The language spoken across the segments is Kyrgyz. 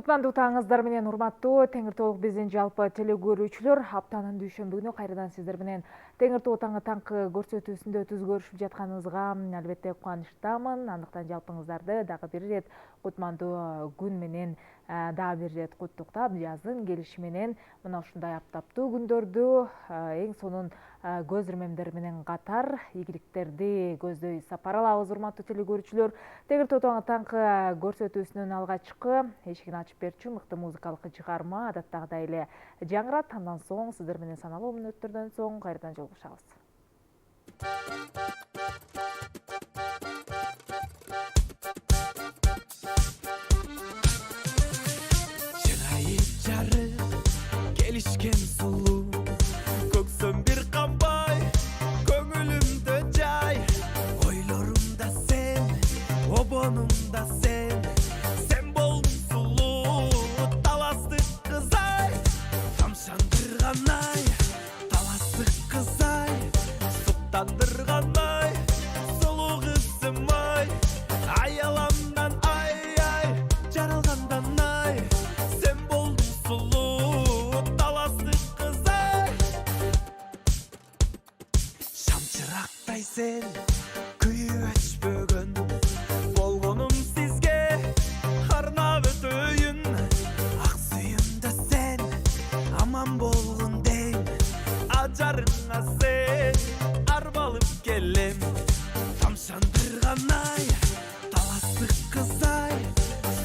Кутмандуу таңыңыздар менен урматтуу Теңир Толук биздин жалпы телекөрүүчүлөр, аптанын дүйшөмбү кайрадан сиздер менен Теңир Толук таңы таңкы көрсөтүүсүндө түз көрүшүп жатканыбызга албетте кубанычтамын. Андыктан жалпыңыздарды дагы бир ирет кутмандуу күн менен дагы бир ирет куттуктап, жаздын келиши менен мына ушундай аптаптуу күндөрдү эң сонун көз ирмемдер менен катар ийгиликтерди көздөй сапар алабыз. Урматтуу телекөрүүчүлөр, Теңир Толук таңкы көрсөтүүсүнүн алгачкы эшигин ачып берчү мыкты музыкалык чыгарма адаттагыдай эле жаңырат. Андан соң сиздер менен саналуу мүнөттөрдөн соң кайрадан жолугушабыз. Чырайып жарып келишкен сулуу, көксөм бир камбай көңүлүмдө жай. Ойлорумда сен, обонумда сен болдуң сулуу, таластык кызай. Тамшандырган ай, таластык кызай, суктандырган ай, сулуу кызым ай. Аяламдан ай, жаралгандан ай, сен болдуң сулуу, таластык кызай. Шамчырактай сен күйүп өчпөгөн, болгонум сизге арнап өтөйүн. Ак сүйүмдө сен аман болгон дейм, ажарыңа сен арбалып келем. Тамшандырган ай, таластык кызай,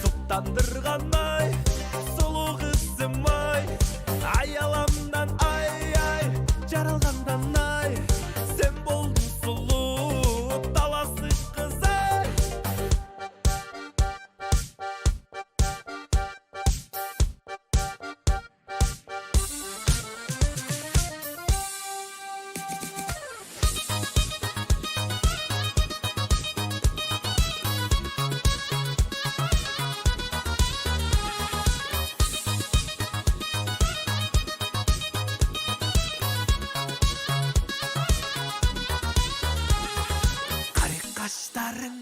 суктандырган ай, сулуу кызым ай. Аяламдан ай, жаралгандан ай, сен болдуң сулуу, таластык кызай. Кары каштарың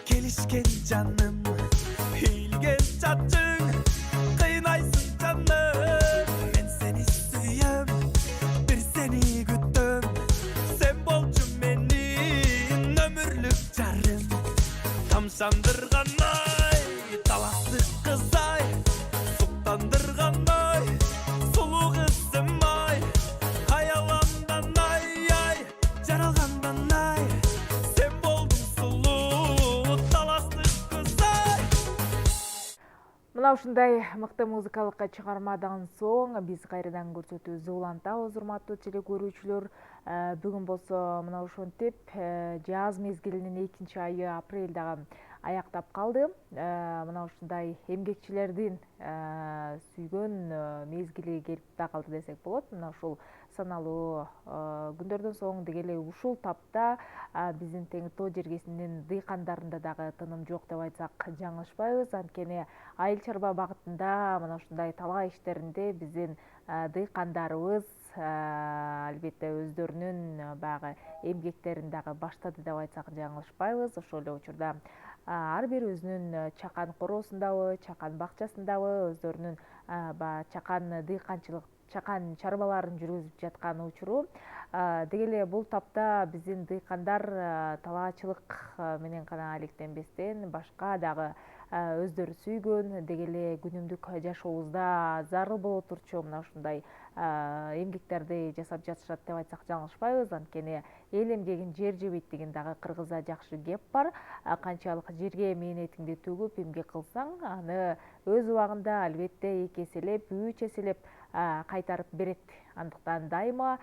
келишкен жаным, ийилген чачың кыйнайсың жаным. Мен сени сүйөм, бир сени күтөм, сен болчу менин өмүрлүк жарым. Тамшандырган ай, таластык кызай, суктандырган ай, сулуу кызым ай. Аяламдан ай, жаралгандан ай, сен болдуң сулуу, таластык кызай. Мына ушундай мыкты музыкалык чыгармадан соң биз кайрадан көрсөтүүбүздү улантабыз. Урматтуу телекөрүүчүлөр, бүгүн болсо мына ошентип жаз мезгилинин 2 айы апрель дагы аяктап калды. Мына ушундай эмгекчилердин сүйгөн мезгили келип да калды десек болот. Мына ушул саналуу күндөрдөн соң деги эле ушул тапта биздин Теңир Тоо жергесинин дыйкандарында дагы тыным жок деп айтсак жаңылышпайбыз. Анткени айыл чарба багытында мына ушундай талаа иштеринде биздин дыйкандарыбыз албетте өздөрүнүн баягы эмгектерин дагы баштады деп айтсак жаңылышпайбыз. Ошол эле учурда ар бир өзүнүн чакан короосундабы, чакан бакчасындабы өздөрүнүн чакан дыйканчылык, чакан чарбаларын жүргүзүп жаткан учуру. Деги эле бул тапта биздин дыйкандар талаачылык менен гана алектенбестен башка дагы өздөрү сүйгөн, деги эле күнүмдүк жашообузда зарыл боло турчу мына ушундай эмгектерди жасап жатышат деп айтсак жаңылышпайбыз. Анткени эл эмгегин жер жебейт деген дагы кыргызда жакшы кеп бар. Канчалык жерге мээнетиңди төгүп эмгек кылсаң, аны өз убагында албетте 2 эселеп, 3 эселеп кайтарып берет. Андыктан дайыма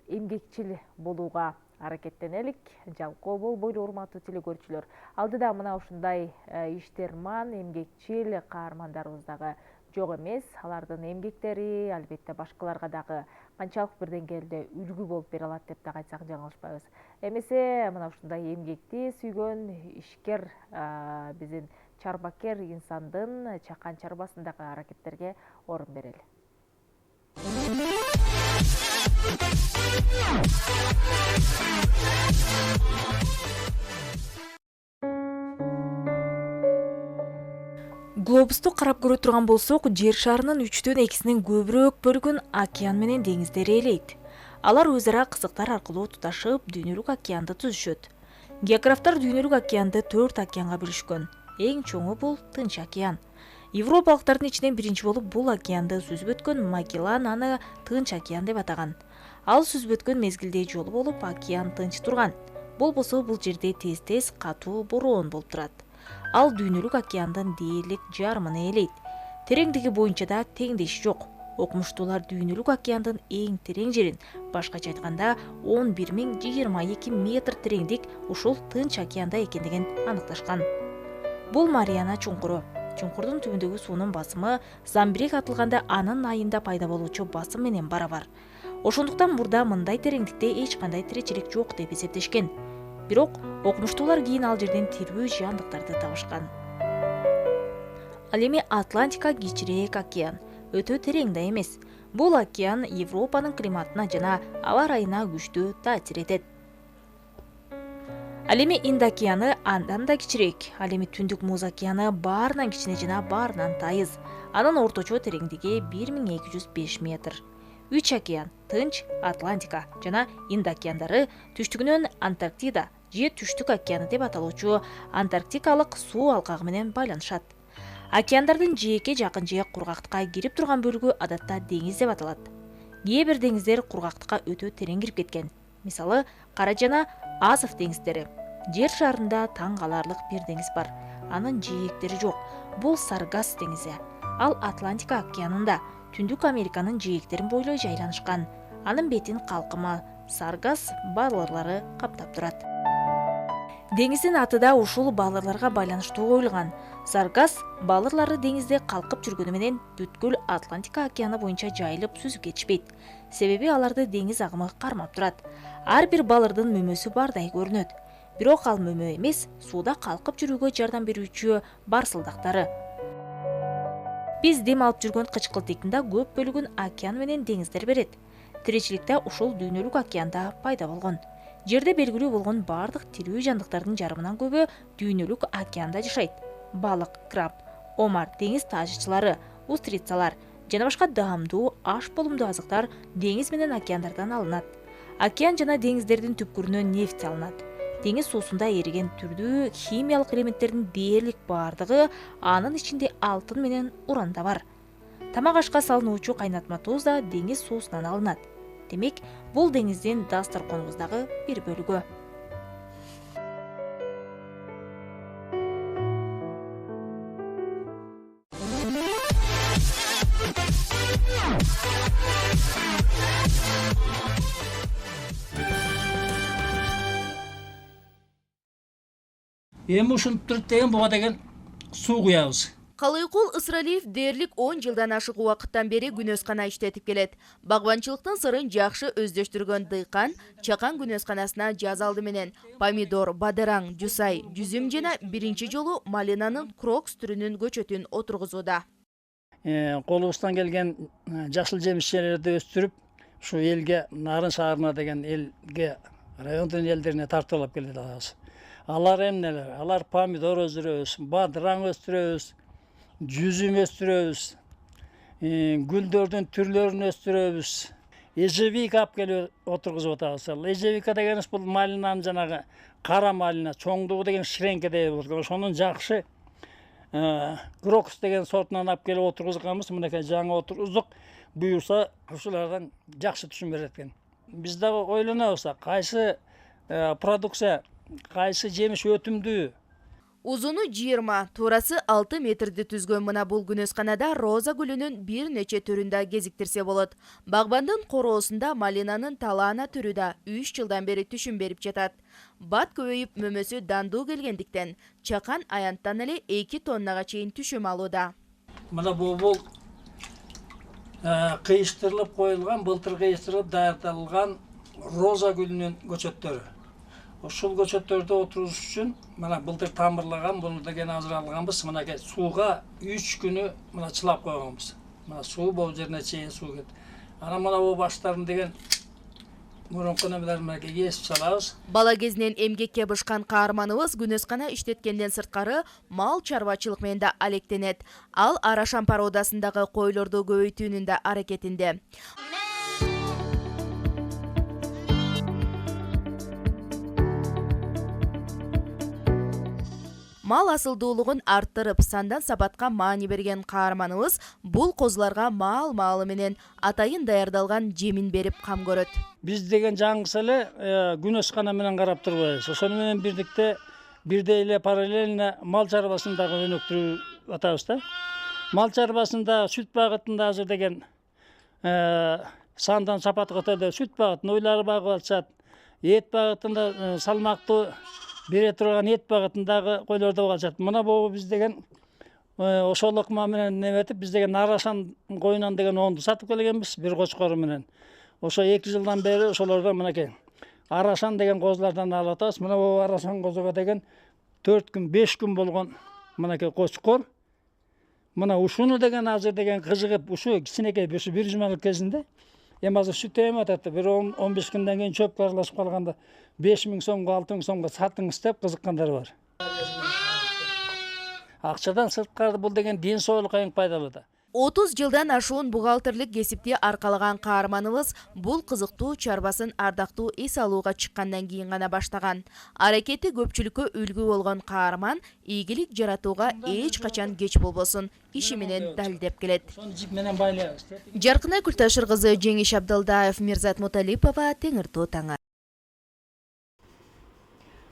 эмгекчил болууга аракеттенелик. Жалкоо болбойлу урматтуу телекөрүүчүлөр. Алдыда мына ушундай иштерман, эмгекчил каармандарыбыз дагы жок эмес. Алардын эмгектери албетте башкаларга дагы канчалык бир деңгээлде үлгү болуп бере алат деп дагы айтсак жаңылышпайбыз. Эмесе мына ушундай эмгекти сүйгөн ишкер биздин чарбакер инсандын чакан чарбасындагы аракеттерге орун берели. Глобусту карап көрө турган болсок, жер шарынын 3/2 көбүрөөк бөлүгүн океан менен деңиздер ээлейт. Алар өзара кызыктар аркылуу туташып, дүйнөлүк океанды түзүшөт. Географтар дүйнөлүк океанды 4 океанга бөлүшкөн. Эң чоңу бул Тынч океан. Европалыктардын ичинен биринчи болуп бул океанды сүзүп өткөн Магеллан аны Тынч океан деп атаган. Ал сүзүп өткөн мезгилде жолу болуп океан тынч турган. Болбосо бул жерде тез-тез катуу бороон болуп турат. Ал дүйнөлүк океандын дээрлик жарымын ээлейт. Тереңдиги боюнча да теңдеши жок. Окумуштуулар дүйнөлүк океандын эң терең жерин, башкача айтканда 11.022 метр тереңдик ушул Тынч океанда экендигин аныкташкан. Бул Мариана чуңкуру. Чуңкурдун түбүндөгү суунун басымы Замбирек атылганда анын айында пайда болуучу басым менен барабар. Ошондуктан мурда мындай тереңдикте эч кандай тиричилик жок деп эсептешкен. Бирок окумуштуулар кийин ал жерден тирүү жандыктарды табышкан. Ал эми Атлантика кичирээк океан, өтө терең да эмес. Бул океан Европанын климатына жана аба ырайына күчтүү таасир этет. Ал эми Инд океаны андан да кичирээк. Ал эми Түндүк Муз океаны баарынан кичине жана баарынан тайыз. Анын орточо тереңдиги 1205 метр. 3 океан — Тынч, Атлантика жана Инд океандары түштүгүнөн Антарктида же Түштүк океаны деп аталуучу Антарктикалык суу алкагы менен байланышат. Океандардын жээкке жакын же кургактыкка кирип турган бөлүгү адатта деңиз деп аталат. Кээ бир деңиздер кургактыкка өтө терең кирип кеткен. Мисалы, Кара жана Азов деңиздери. Жер шарында таң каларлык бир деңиз бар. Анын жээктери жок. Бул Саргас деңизи. Ал Атлантика океанында, Түндүк Американын жээктерин бойлой жайланышкан. Анын бетин калкыма Саргас балырлары каптап турат. Деңиздин аты да ушул балырларга байланыштуу коюлган. Саргас балырлары деңизде калкып жүргөнү менен бүткүл Атлантика океаны боюнча жайылып сүзүп кетишпейт. Себеби аларды деңиз агымы кармап турат. Ар бир балырдын мөмөсү бардай көрүнөт. Бирок ал мөмө эмес, сууда калкып жүрүүгө жардам берүүчү барсылдактары. Биз дем алып жүргөн кычкылтыктын да көп бөлүгүн океан менен деңиздер берет. Тиричиликте ушул дүйнөлүк океанда пайда болгон. Жерде белгилүү болгон бардык тирүү жандыктардын жарымынан көбү дүйнөлүк океанда жашайт. Балык, краб, омар, деңиз таашчылары, устрицалар жана башка даамдуу аш болумдуу азыктар деңиз менен океандардан алынат. Океан жана деңиздердин түпкүрүнөн нефть алынат. Деңиз суусунда эриген түрдүү химиялык элементтердин дээрлик бардыгы анын ичинде алтын менен уран да бар. Тамак ашка салынуучу кайнатма туз да деңиз суусунан алынат. Демек, бул деңиздин дасторконубуздагы бир бөлүгү. Эми ушинтип деген буга деген суу куябыз. Калыйкул Ысыралиев дээрлик 10 жылдан ашык убакыттан бери күнөскана иштетип келет. Багбанчылыктын сырын жакшы өздөштүргөн дыйкан чакан күнөсканасына жаз алды менен помидор, бадыраң, жусай, жүзүм жана биринчи жолу малинанын крокс түрүнүн көчөтүн отургузууда. Колубуздан келген жашыл жемишчелерди өстүрүп, ушу элге, Нарын шаарына деген элге, райондун элдерине тартып алып келебиз. Алар эмнелер? Алар помидор өстүрөбүз, бадыраң өстүрөбүз, жүзүм өстүрөбүз, гүлдөрдүн түрлөрүн өстүрөбүз. Ежевика алып келип отургузуп атабыз. Ежевика дегенибиз бул малинанын жанагы кара малина, чоңдугу деген ширеңке деп болот. Ошонун жакшы крокус деген сортунан алып келип отургузганбыз. Мынакей жаңы отургуздук. Буюрса ушулардан жакшы түшүм берет экен. Биз да ойлонобуз, кайсы продукция, кайсы жемиш өтүмдүү. Узуну 20, туурасы 6 метрди түзгөн мына бул күнөсканада роза гүлүнүн бир нече түрүн да кезиктирсе болот. Багбандын короосунда малинанын талаана түрү да 3 жылдан бери түшүм берип жатат. Бат көбөйүп мөмөсү дандуу келгендиктен чакан аянттан эле 2 тоннага чейин түшүм алууда. Мына бул кыйыштырылып коюлган, былтыр кыйыштырылып даярдалган роза гүлүнүн көчөттөрү. Ушул көчөттөрдү отургуш үчүн мына былтыр тамырлаган, буну деген азыр алганбыз. Мынакей сууга 3 күнү мына чылап койгонбуз. Мына суу бул жерине чейин суу кетти. Анан мына бул баштарын деген мурункуна менен мынакей кесип салабыз. Бала кезинен эмгекке бышкан каарманыбыз күнөскана иштеткенден сырткары мал чарбачылык менен да алектенет. Ал Арашан породасындагы койлорду көбөйтүүнүн да аракетинде. Мал асылдуулугун арттырып, сандан сапатка маани берген каарманыбыз бул козуларга маалы менен атайын даярдалган жемин берип кам көрөт. Биз деген жаңгысы эле күнөскана менен карап турбайбыз. Ошону менен бирдикте бирдей эле параллельно мал чарбасын дагы өнүктүрүп атабыз да. Мал чарбасында сүт багытында азыр деген сандан сапатка өтөдө сүт багытын ойлары багып атышат. Эт багытында салмактуу бере турган эт багытындагы койлорду багышат. Мына бул биз деген ошол ыкма менен неметип биз деген Арашан коюнан деген оңду сатып келгенбиз бир кочкору менен. Ошо 2 жылдан бери ошолордон мынакей Арашан деген козулардан алып атабыз. Мына бул Арашан козуга деген 4 күн 5 күн болгон мынакей кочкор. Мына ушуну деген азыр деген кыжыгып ушу кичинекей ушу 1 жумалык кезинде эми азыр сүт эме атат. Бир 15 күндөн кийин чөпкө аралашып калганда 5000 сомго 6000 сомго сатыңыз деп кызыккандар бар. Акчадан сырткары бул деген ден соолукка эң пайдалуу да. 30 жылдан ашуун бухгалтерлик кесипти аркалаган каарманыбыз бул кызыктуу чарбасын ардактуу эс алууга чыккандан кийин гана баштаган. Аракети көпчүлүккө үлгү болгон каарман ийгилик жаратууга эч качан кеч болбосун иши менен далилдеп келет. Сону жип менен байлайбыз. Жаркынай Күлташыр кызы, Жеңиш Абдалдаев, Мирзат Муталипова, Теңир Тоо таңы.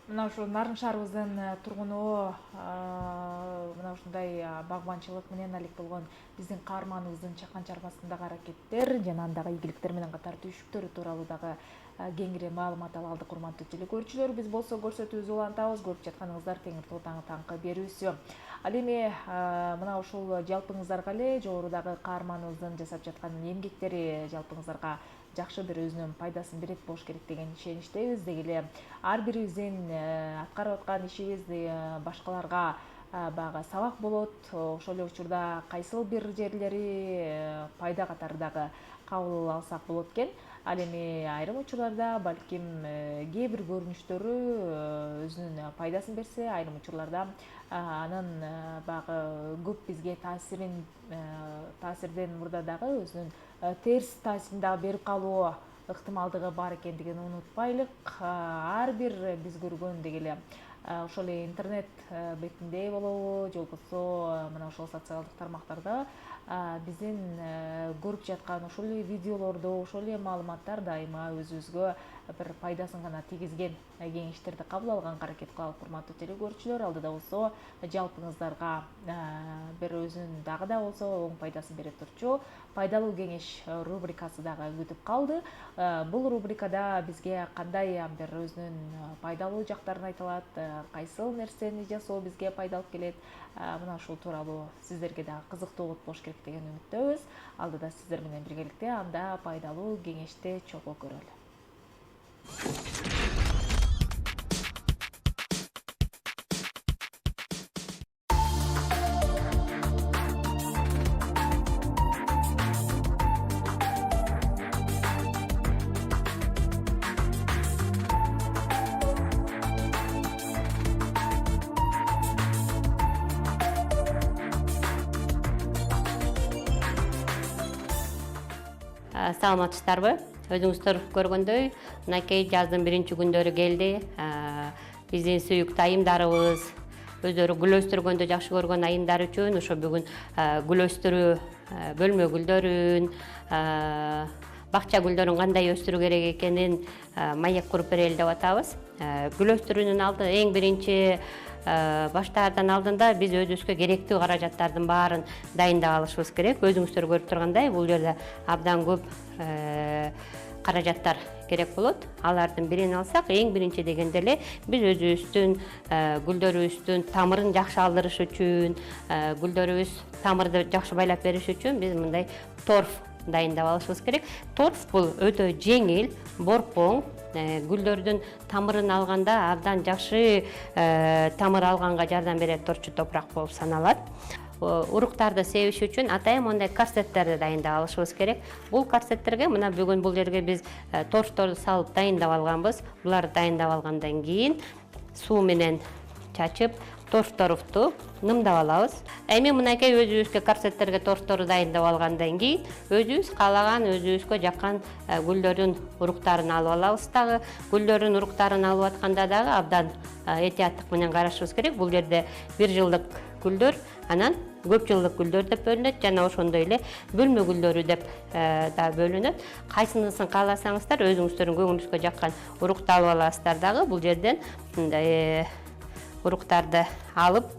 Мына ушу Нарын шаарыбыздын тургуну мына ушундай багбанчылык менен алек болгон биздин каарманыбыздын чакан чарбасындагы аракеттер жана андагы ийгиликтер менен катар түйшүктөрү тууралуу дагы кеңири маалымат ала алдык. Урматтуу телекөрүүчүлөр, биз болсо көрсөтүүбүздү улантабыз. Көрүп жатканыңыздар Теңир Тоо таңы таңкы берүүсү. Ал эми мына ушул жалпыңыздарга эле жогорудагы каарманыбыздын жасап жаткан эмгектери жалпыңыздарга жакшы бир өзүнүн пайдасын берет болуш керек деген ишеничтебиз. Деги эле ар бирибиздин аткарып аткан ишибиз башкаларга баягы сабак болот. Ошол эле учурда кайсыл бир жерлери пайда катары дагы кабыл алсак болот экен. Ал эми айрым учурларда балким кээ бир көрүнүштөрү өзүнүн пайдасын берсе, айрым учурларда анын баягы көп бизге таасирден мурда дагы өзүнүн терс таасирин дагы берип калуу ыктымалдыгы бар экендигин унутпайлык. Ар бир биз көргөн деги эле ошол эле интернет бетинде болобу же болбосо мына ошол социалдык тармактарда биздин көрүп жаткан ошол эле видеолорду, ошол эле маалыматтар дайыма өзүбүзгө бир пайдасын гана тийгизген кеңештерди кабыл алганга аракет кылалык. Урматтуу телекөрүүчүлөр, алдыда болсо жалпыңыздарга бир өзүнүн дагы да болсо оң пайдасын бере турчу пайдалуу кеңеш рубрикасы дагы күтүп калды. Бул рубрикада бизге кандай бир өзүнүн пайдалуу жактарын айта алат, кайсыл нерсени жасоо бизге пайда алып келет, мына ушул тууралуу сиздерге дагы кызыктуу болот болуш керек деген үмүттөбүз. Алдыда сиздер менен биргеликте анда пайдалуу кеңешти чогуу көрөлү. Саламатсыздарбы? Өзүңүздөр көргөндөй, мынакей жаздын 1 күндөрү келди. Биздин сүйүктүү айымдарыбыз өздөрү гүл өстүргөндө жакшы көргөн айымдар үчүн ошо бүгүн гүл өстүрүү, бөлмө гүлдөрүн, бакча гүлдөрүн кандай өстүрүү керек экенин маек куруп берели деп атабыз. Гүл өстүрүүнүн алды эң биринчи баштаардан алдында биз өзүбүзгө керектүү каражаттардын баарын дайындап алышыбыз керек. Өзүңүздөр көрүп тургандай, бул жерде абдан көп каражаттар керек болот. Алардын бирин алсак, эң биринчи дегенде эле биз өзүбүздүн гүлдөрүбүздүн тамырын жакшы алдырыш үчүн, гүлдөрүбүз тамырды жакшы байлап бериш үчүн биз мындай торф дайындап алышыбыз керек. Торф бул өтө жеңил, борпоң, гүлдөрдүн тамырын алганда абдан жакшы тамыр алганга жардам берет турчу топурак болуп саналат. уруктарды себиш үчүн атайын мондай корсеттерди дайындап алышыбыз керек. Бул корсеттерге мына бүгүн бул жерге биз торшторду салып дайындап алганбыз. Буларды дайындап алгандан кийин суу менен чачып, торшторубузду нымдап алабыз. Эми мынакей өзүбүзгө корсеттерге торшторду дайындап алгандан кийин өзүбүз каалаган, өзүбүзгө жаккан гүлдөрдүн уруктарын алып алабыз дагы. Гүлдөрдүн уруктарын алып атканда дагы абдан этияттык менен карашыбыз керек. Бул жерде 1 жылдык гүлдөр, анан көп жылдык гүлдөр деп бөлүнөт, жана ошондой эле бөлмө гүлдөрү деп да бөлүнөт. Кайсынысын кааласаңыздар, өзүңүздөрдүн көңүлүңүзгө жаккан урукту алып аласыздар дагы. Бул жерден мындай уруктарды алып,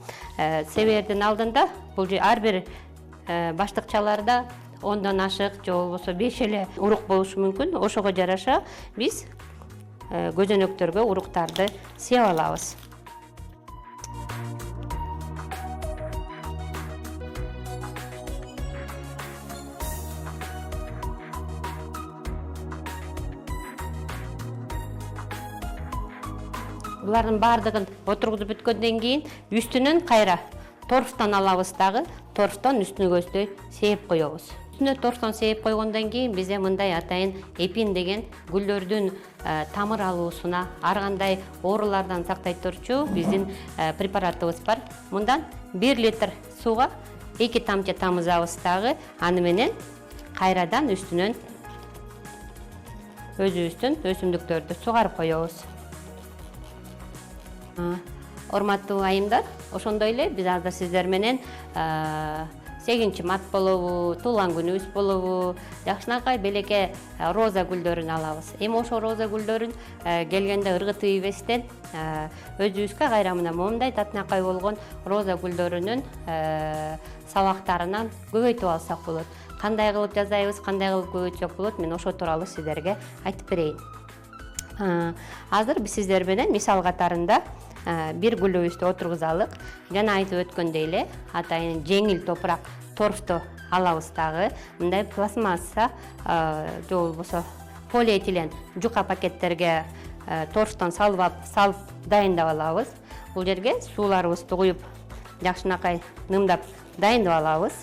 себердин алдында бул ар бир баштыкчаларда 10дон ашык же болбосо 5 эле урук болушу мүмкүн. Ошого жараша биз көзөнөктөргө уруктарды сеп алабыз. Булардын баардыгын отургузуп бүткөндөн кийин үстүнөн кайра торштон алабыз дагы, торштон үстүнө көздөй сээп коебуз. Үстүнө торштон сээп койгондон кийин бизде мындай атайын эпин деген гүлдөрдүн тамыр алуусуна, ар кандай оорулардан сактай турчу биздин препаратыбыз бар. Мындан 1 литр сууга 2 тамчы тамызабыз дагы, аны менен кайрадан үстүнөн өзүбүздүн өсүмдүктөрдү сугарып коебуз. Урматтуу айымдар, ошондой эле биз азыр сиздер менен 8 март болобу, туулган күнүбүз болобу, жакшынакай белекке роза гүлдөрүн алабыз. Эми ошо роза гүлдөрүн келгенде ыргытып ийбестен өзүбүзгө кайра мына момундай татынакай болгон роза гүлдөрүнүн сабактарынан көбөйтүп алсак болот. Кандай кылып жасайбыз, кандай кылып көбөйтсөк болот, мен ошо тууралуу сиздерге айтып берейин. Азыр биз сиздер менен мисал катарында бир гүлүбүздү отургузалык. Жана айтып өткөндөй эле атайын жеңил топурак торшту алабыз дагы. Мындай пластмасса же болбосо полиэтилен жука пакеттерге торштон салып дайындап алабыз. Бул жерге сууларыбызды куюп, жакшынакай нымдап дайындап алабыз.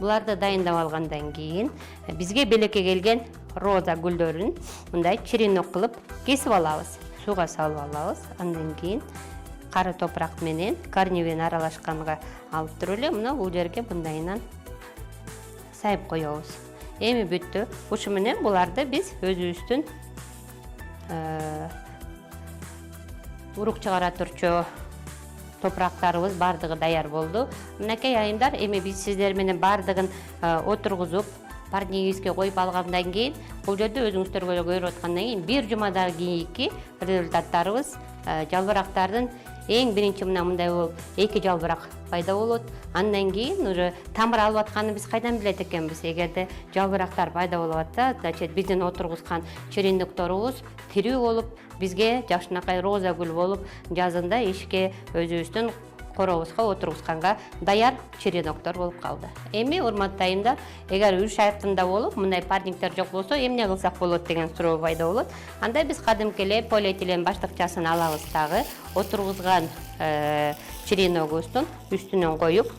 Буларды дайындап алгандан кийин бизге белекке келген роза гүлдөрүн мындай черенок кылып кесип алабыз. Сууга салып алабыз. Андан кийин кары топурак менен корневин аралашканга алып туруп эле мына бул жерге мындайынан сайып коебуз. Эми бүттү. Ушу менен буларды биз өзүбүздүн урук чыгара турчу топурактарыбыз бардыгы даяр болду. Мынакей айымдар, эми биз сиздер менен бардыгын отургузуп парнигибизге коюп алгандан кийин бул жерде өзүңүздөр көрүп аткандан кийин 1 жумадан кийинки результаттарыбыз жалбырактардын эң биринчи мындай болуп 2 жалбырак пайда болот. Андан кийин уже тамыр алып атканын биз кайдан билет экенбиз? Эгерде жалбырактар пайда болуп атса, значит биздин отургузган черендокторубуз тирүү болуп, бизге жакшынакай роза гүл болуп, жазында эшикке өзүбүздүн коробузга отургузганга даяр череноктор болуп калды. Эми урматтуу айымдар, эгер үш айкында болуп, мындай парниктер жок болсо, эмне кылсак болот деген суроо пайда болот. Анда биз кадимки эле полиэтилен баштыкчасын алабыз дагы, отургузган череногубуздун үстүнөн коюп,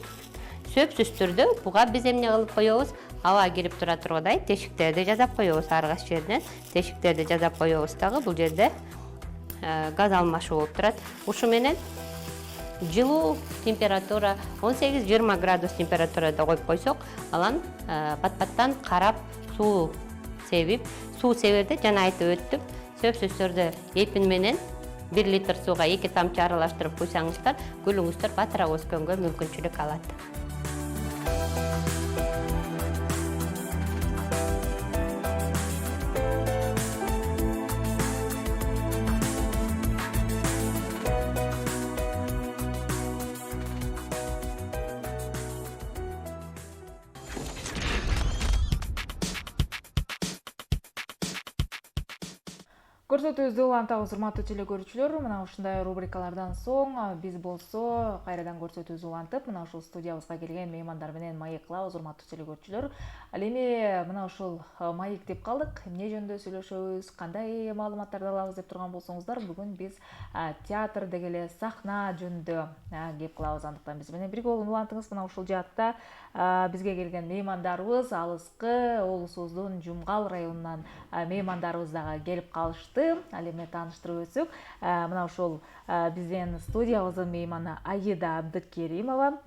сөпсүз түрдө буга биз эмне кылып коебуз? Аба кирип тура тургандай тешиктерди жасап коебуз, ар кайсы жеринен тешиктерди жасап коебуз дагы. Бул жерде газ алмашуу болуп турат. Ушу менен жылуу температура 18-20 градус температурада коюп койсок, алан пат-паттан карап суу себип, суу себерде жана айтып өттүм, сөпсүздөрдү эпин менен 1 литр сууга 2 тамчы аралаштырып куйсаңыздар, гүлүңүздөр батыраак өскөнгө мүмкүнчүлүк алат. көрсөтүүбүздү улантабыз урматтуу теле көрүүчүлөр. Мына ушундай рубрикалардан соң биз болсо кайрадан көрсөтүүбүздү улантып, мына ушул студиябызга келген меймандар менен маек кылабыз, урматтуу теле көрүүчүлөр. Ал эми мына ушул маек деп калдык. Эмне жөнүндө сүйлөшөбүз, кандай маалыматтарды алабыз деп турган болсоңуздар, бүгүн биз театр деги эле сахна жөнүндө кеп кылабыз. Андыктан биз менен бирге болуп улантыңыз. Мына ушул жаатта бизге келген меймандарыбыз алыскы облусубуздун Жумгал районунан меймандарыбыз дагы келип калышты. Ал эми тааныштырып өтсөк, мына ушул биздин студиябыздын мейманы Аида Абдыкеримова,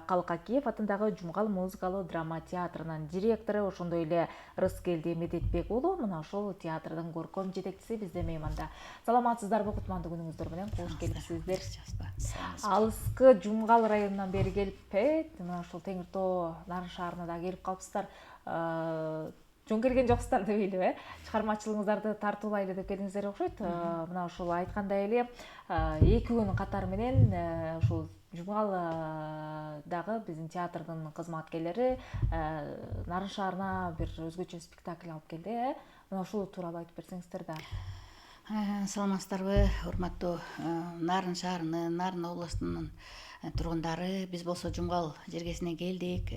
Калык Акиев атындагы Жумгал музыкалуу драма театрынын директору, ошондой эле Рыскелди Медетбек уулу, мына ушул театрдын көркөм жетекчиси бизде мейманда. Саламатсыздарбы, кутмандуу күнүңүздөр менен кош келипсиздер. Алыскы Жумгал районунан бери келип, мына ушул Теңир Тоо Нарын шаарына да келип калыпсыздар. Жөн келген жоксуздар дебейли, чыгармачылыгыңыздарды тартуулайлы деп келиңиздер окшойт. Мына ушул айткандай эле 2 күн катары менен ушул Жумгалдагы биздин театрдын кызматкерлери Нарын шаарына бир өзгөчө спектакль алып келди. Мына ушул тууралуу айтып берсеңиздер да. Саламатсыздарбы, урматтуу Нарын шаарынын, Нарын областынын тургундары. Биз болсо Жумгал жергесине келдик.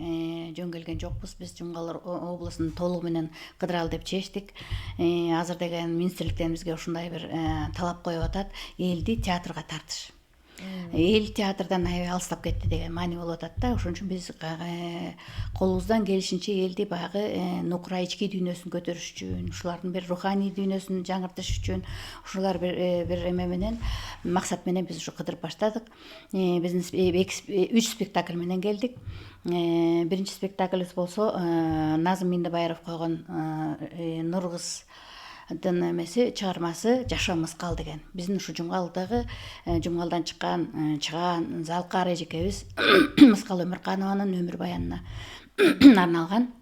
Жөн келген жокпуз. Биз Жумгал облусунун толугу менен кыдыралы деп чечтик. Азыр деген министрликтен бизге ушундай бир талап коюп атат: элди театрга тартыш. Эл театрдан аябай алыстап кетти деген маани болуп атат да. Ошон үчүн биз колубуздан келишинче элди баягы нукура ички дүйнөсүн көтөрүш үчүн, ушулардын бир руханий дүйнөсүн жаңыртыш үчүн, ушулар бир эме менен, максат менен биз ушу кыдырып баштадык. Биздин 3 спектакль менен келдик. Биринчи спектакльбиз болсо Назым Миндебаев койгон Нургыз эмеси чыгармасы Жашоо Мыскал деген. Биздин ушу Жумгалдан чыган Залкар эжекебиз Мыскал Өмүрканованын өмүр баянына арналган.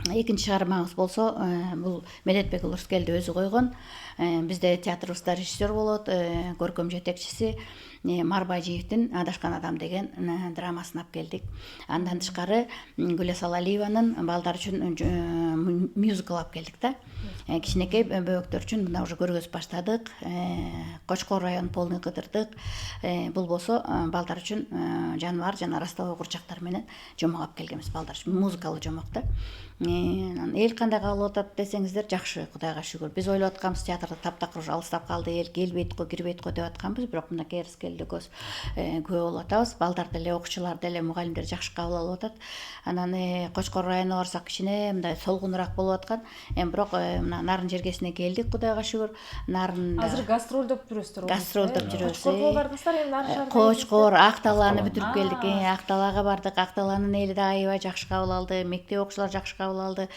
Экинчи чыгармабыз болсо бул Медетбек Рыскелди өзү койгон. Бизде театрыбызда режиссер болот, көркөм жетекчиси Марбажиевдин Адашкан адам деген драмасын алып келдик. Андан тышкары Гүлесал Алиеванын балдар үчүн мюзикл алып келдик да. Кичинекей бөбөктөр үчүн мына уже көргөзүп баштадык. Кочкор район полный кыдырдык. Бул болсо балдар үчүн жаныбар жана растовой курчактар менен жомок алып келгенбиз, балдар үчүн музыкалуу жомок да. Эл кандай кабыл алып атат десеңиздер, жакшы, Кудайга шүгүр. Биз ойлоп атканбыз, театрда таптакыр уже алыстап калды, эл келбейт го, кирбейт го деп атканбыз, бирок мынакей Рыскелди көз күбө болуп атабыз. Балдар деле, окуучулар деле, мугалимдер жакшы кабыл алып атат. Анан Кочкор районуна барсак кичине мындай солгунураак болуп аткан. Бирок мына Нарын жергесине келдик, Кудайга шүгүр. Нарын Азыр гастролдоп жүрөсүздөр. Гастролдоп жүрөбүз. Кочкорго бардыңыздар, эми Нарын шаарына. Кочкор, Акталаны бүтүрүп келдик. Акталага бардык. Акталанын эли да аябай жакшы кабыл алды. Мектеп окуучулар жакшы кабыл алды.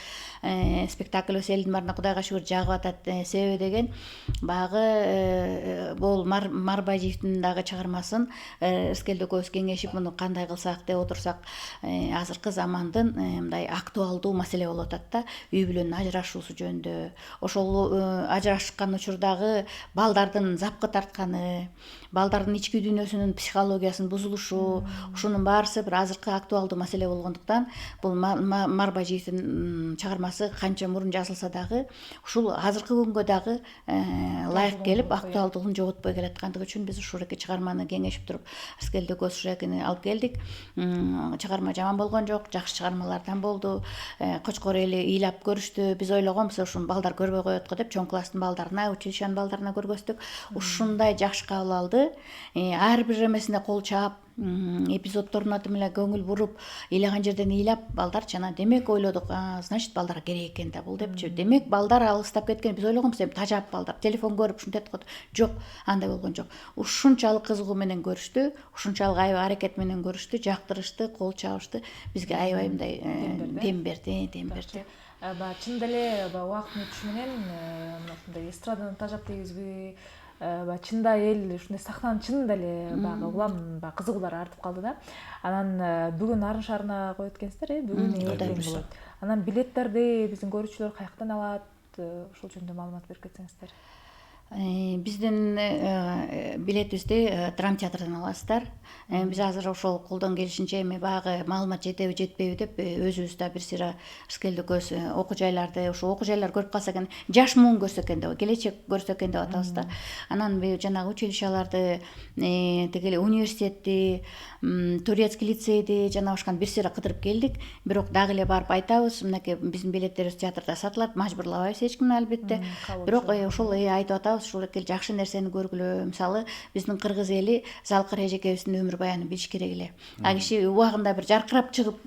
Спектакльбиз элдин баарына Кудайга шүгүр жагып атат. Себеби деген баягы бул Марбажиевдин дагы чыгармасын Рыскелди экөөбүз кеңешип, муну кандай кылсак деп отурсак, азыркы замандын мындай актуалдуу маселе болуп атат да. Үй бүлөнүн ажырашуусу жөнүндө, ошол ажырашкан учурдагы балдардын запкы тартканы, балдардын ички дүйнөсүнүн психологиясынын бузулушу, ушунун баарысы бир азыркы актуалдуу маселе болгондуктан бул Марбажиевдин чыгармасы канча мурун жазылса дагы ушул азыркы күнгө дагы ылайык келип, актуалдуулугун жоготпой келаткандыгы үчүн биз ушул эки чыгарманы кеңешип туруп Рыскелди экөөбүз ушул экини алып келдик. Чыгарма жаман болгон жок, жакшы чыгармалардан болду. Кочкор эли ыйлап көрүштү. Биз ойлогонбуз, ушун балдар көрбөй коет го деп чоң класстын балдарына, училищанын балдарына көргөздүк. Ушундай жакшы кабыл алды. Ар бир эмесине кол чаап, эпизоддордун аты менен көңүл буруп, ыйлаган жерден ыйлап, балдар жана демек ойлодук, значит балдарга керек экен да бул депчи. Демек балдар алыстап кеткен. Биз ойлогонбуз, эми тажап балдар телефон көрүп ушинтет го. Жок, андай болгон жок. Ушунчалык кызыгуу менен көрүштү, ушунчалык аябай аракет менен көрүштү, жактырышты, кол чабышты. Бизге аябай мындай дем берди. Чын деле убакыттын өтүшү менен мына ушундай эстраданы тажап дейбизби, чында эл ушундай сахнанын чынында эле баягы улам кызыгуулары артып калды да. Анан бүгүн Нарын шаарына коюп өткөнсүздөр, бүгүн эртең болот. Анан билеттерди биздин көрүүчүлөр каяктан алат? Ошол жөнүндө маалымат берип кетсеңиздер. Биздин билетибизди драмтеатрдан аласыздар. Биз азыр ошол колдон келишинче эми баягы маалымат жетеби жетпейби деп өзүбүз да бир сыйра Ырыскелди көз окуу жайларды, ошо окуу жайлар көрүп калса экен, жаш муун көрсө экен деп, келечек көрсө экен деп атабыз да. Анан жанагы училищаларды, тиги эле университетти, Турецкий лицейди жана башканы бир сыйра кыдырып келдик. Бирок дагы эле барып айтабыз, мынакей биздин билеттерибиз театрда сатылат, мажбурлабайбыз эч кимди албетте. Бирок ошол айтып атабыз, ушул эки жакшы нерсени көргүлө. Мисалы, биздин кыргыз эли Залкар эжекебиздин өмүр баянын билиш керек эле. А киши убагында бир жаркырап чыгып,